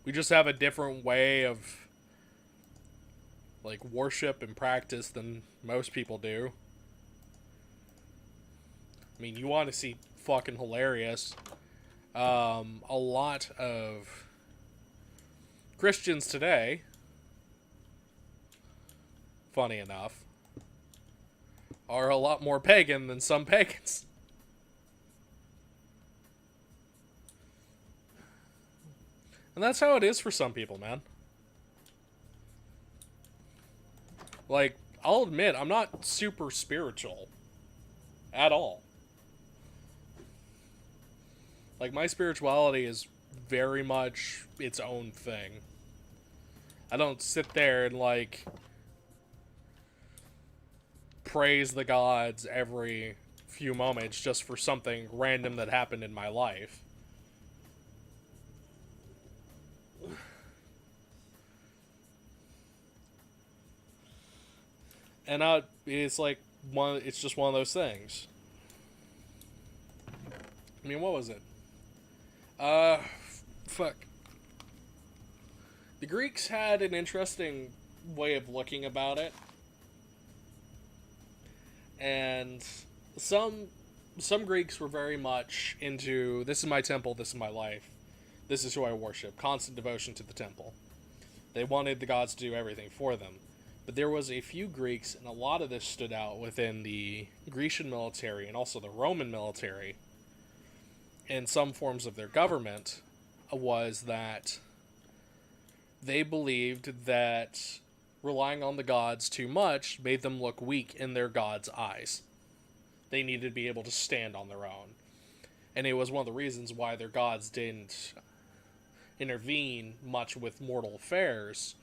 We just have a different way of, like, worship and practice than most people do. I mean, you want to see fucking hilarious. A lot of Christians today, funny enough, are a lot more pagan than some pagans. And that's how it is for some people, man. Like, I'll admit, I'm not super spiritual. At all. Like, my spirituality is very much its own thing. I don't sit there and, like, praise the gods every few moments just for something random that happened in my life. And it's like it's just one of those things. I mean, what was it? Fuck. The Greeks had an interesting way of looking about it. And some Greeks were very much into, this is my temple, this is my life, this is who I worship, constant devotion to the temple. They wanted the gods to do everything for them. But there was a few Greeks, and a lot of this stood out within the Grecian military and also the Roman military, and some forms of their government, was that they believed that relying on the gods too much made them look weak in their gods' eyes. They needed to be able to stand on their own. And it was one of the reasons why their gods didn't intervene much with mortal affairs,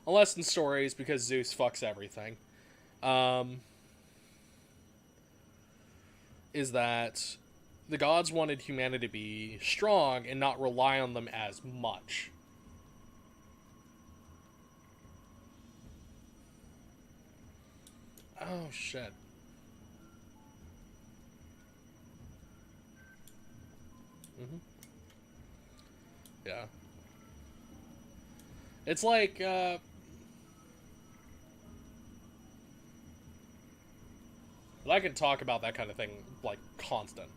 unless in stories because Zeus fucks everything. Is that the gods wanted humanity to be strong and not rely on them as much. Oh, shit. Mm-hmm. Yeah. It's like, but I could talk about that kind of thing, like, constant.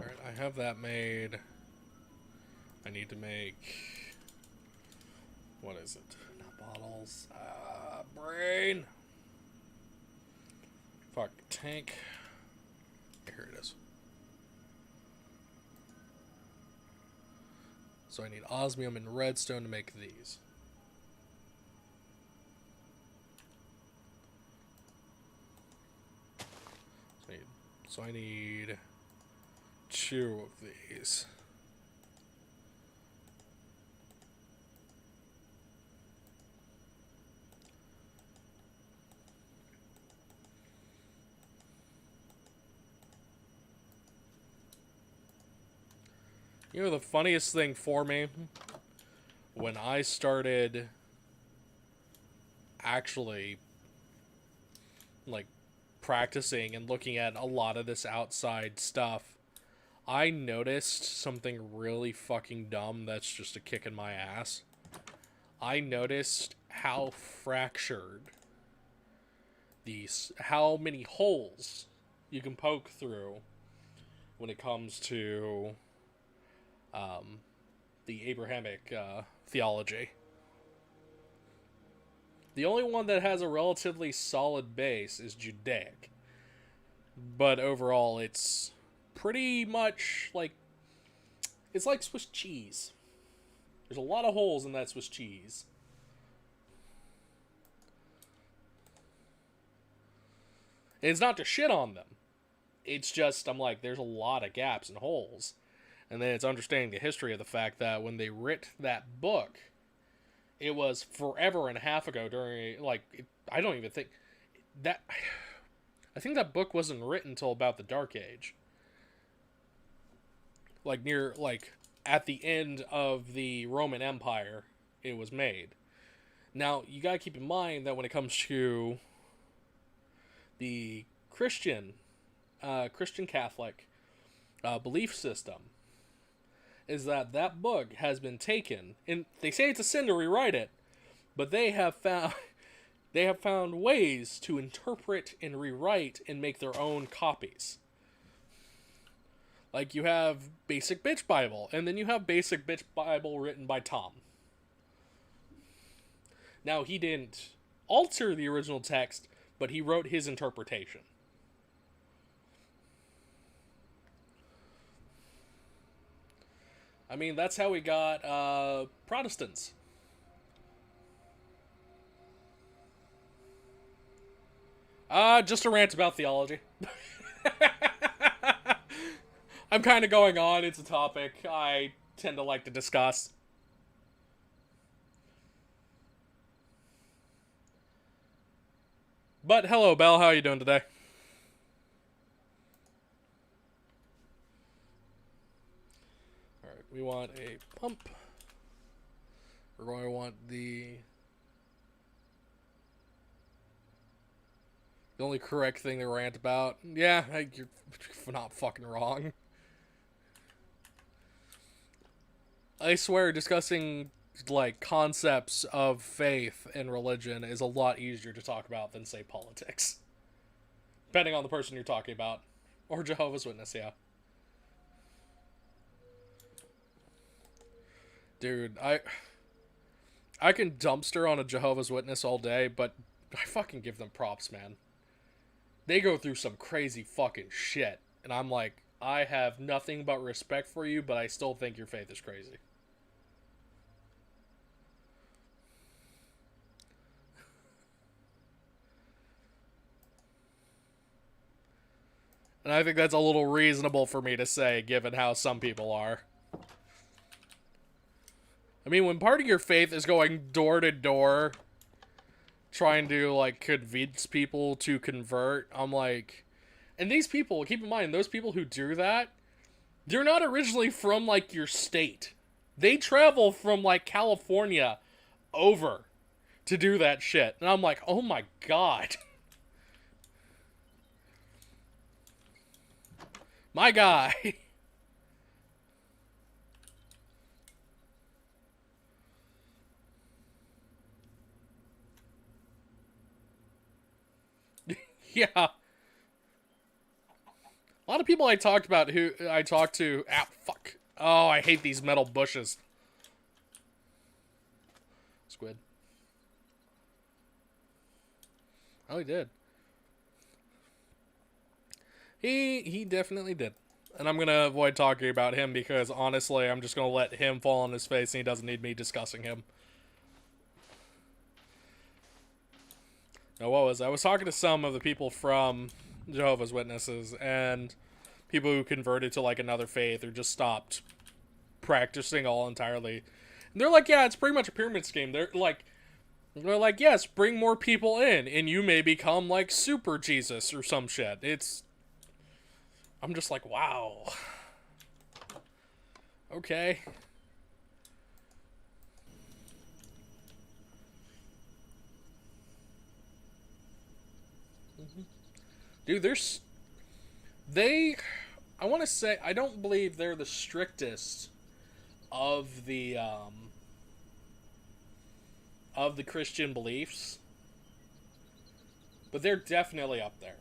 Alright, I have that made. I need to make What is it? Not bottles. Brain. Fuck. Tank. Here it is. So I need osmium and redstone to make these. So I need 2 of these. You know the funniest thing for me? When I started actually, like, practicing and looking at a lot of this outside stuff, I noticed something really fucking dumb that's just a kick in my ass. I noticed how fractured how many holes you can poke through when it comes to the Abrahamic theology. The only one that has a relatively solid base is Judaic. But overall, it's pretty much like... It's like Swiss cheese. There's a lot of holes in that Swiss cheese. And it's not to shit on them. It's just, I'm like, there's a lot of gaps and holes. And then it's understanding the history of the fact that when they writ that book, it was forever and a half ago during, like, I don't even think that... I think that book wasn't written until about the Dark Age. Like, near, like, at the end of the Roman Empire, it was made. Now, you gotta keep in mind that when it comes to the Christian Catholic belief system, is that that book has been taken, and they say it's a sin to rewrite it, but they have found ways to interpret and rewrite and make their own copies. Like, you have Basic Bitch Bible, and then you have Basic Bitch Bible written by Tom. Now, he didn't alter the original text, but he wrote his interpretation. I mean, that's how we got Protestants. Just a rant about theology. I'm kind of going on. It's a topic I tend to like to discuss. But hello, Belle. How are you doing today? Alright, we want a pump. We're going to want the only correct thing to rant about. Yeah, you're not fucking wrong. I swear, discussing, like, concepts of faith and religion is a lot easier to talk about than, say, politics. Depending on the person you're talking about. Or Jehovah's Witness, yeah. Dude, I can dumpster on a Jehovah's Witness all day, but I fucking give them props, man. They go through some crazy fucking shit. And I'm like, I have nothing but respect for you, but I still think your faith is crazy. And I think that's a little reasonable for me to say, given how some people are. I mean, when part of your faith is going door to door, trying to, like, convince people to convert, I'm like... And these people, keep in mind, those people who do that, they're not originally from, like, your state. They travel from, like, California over to do that shit. And I'm like, oh my god. My guy. Yeah. A lot of people I talked to... fuck. Oh, I hate these metal bushes. squid. Oh, he did. He definitely did. And I'm going to avoid talking about him because, honestly, I'm just going to let him fall on his face and he doesn't need me discussing him. Now, what was I was talking to some of the people from Jehovah's Witnesses and people who converted to, like, another faith or just stopped practicing all entirely. And they're like, yeah, it's pretty much a pyramid scheme. They're like, yes, bring more people in and you may become, like, super Jesus or some shit. I'm just like, wow. Okay. Dude, I want to say, I don't believe they're the strictest of the Christian beliefs, but they're definitely up there.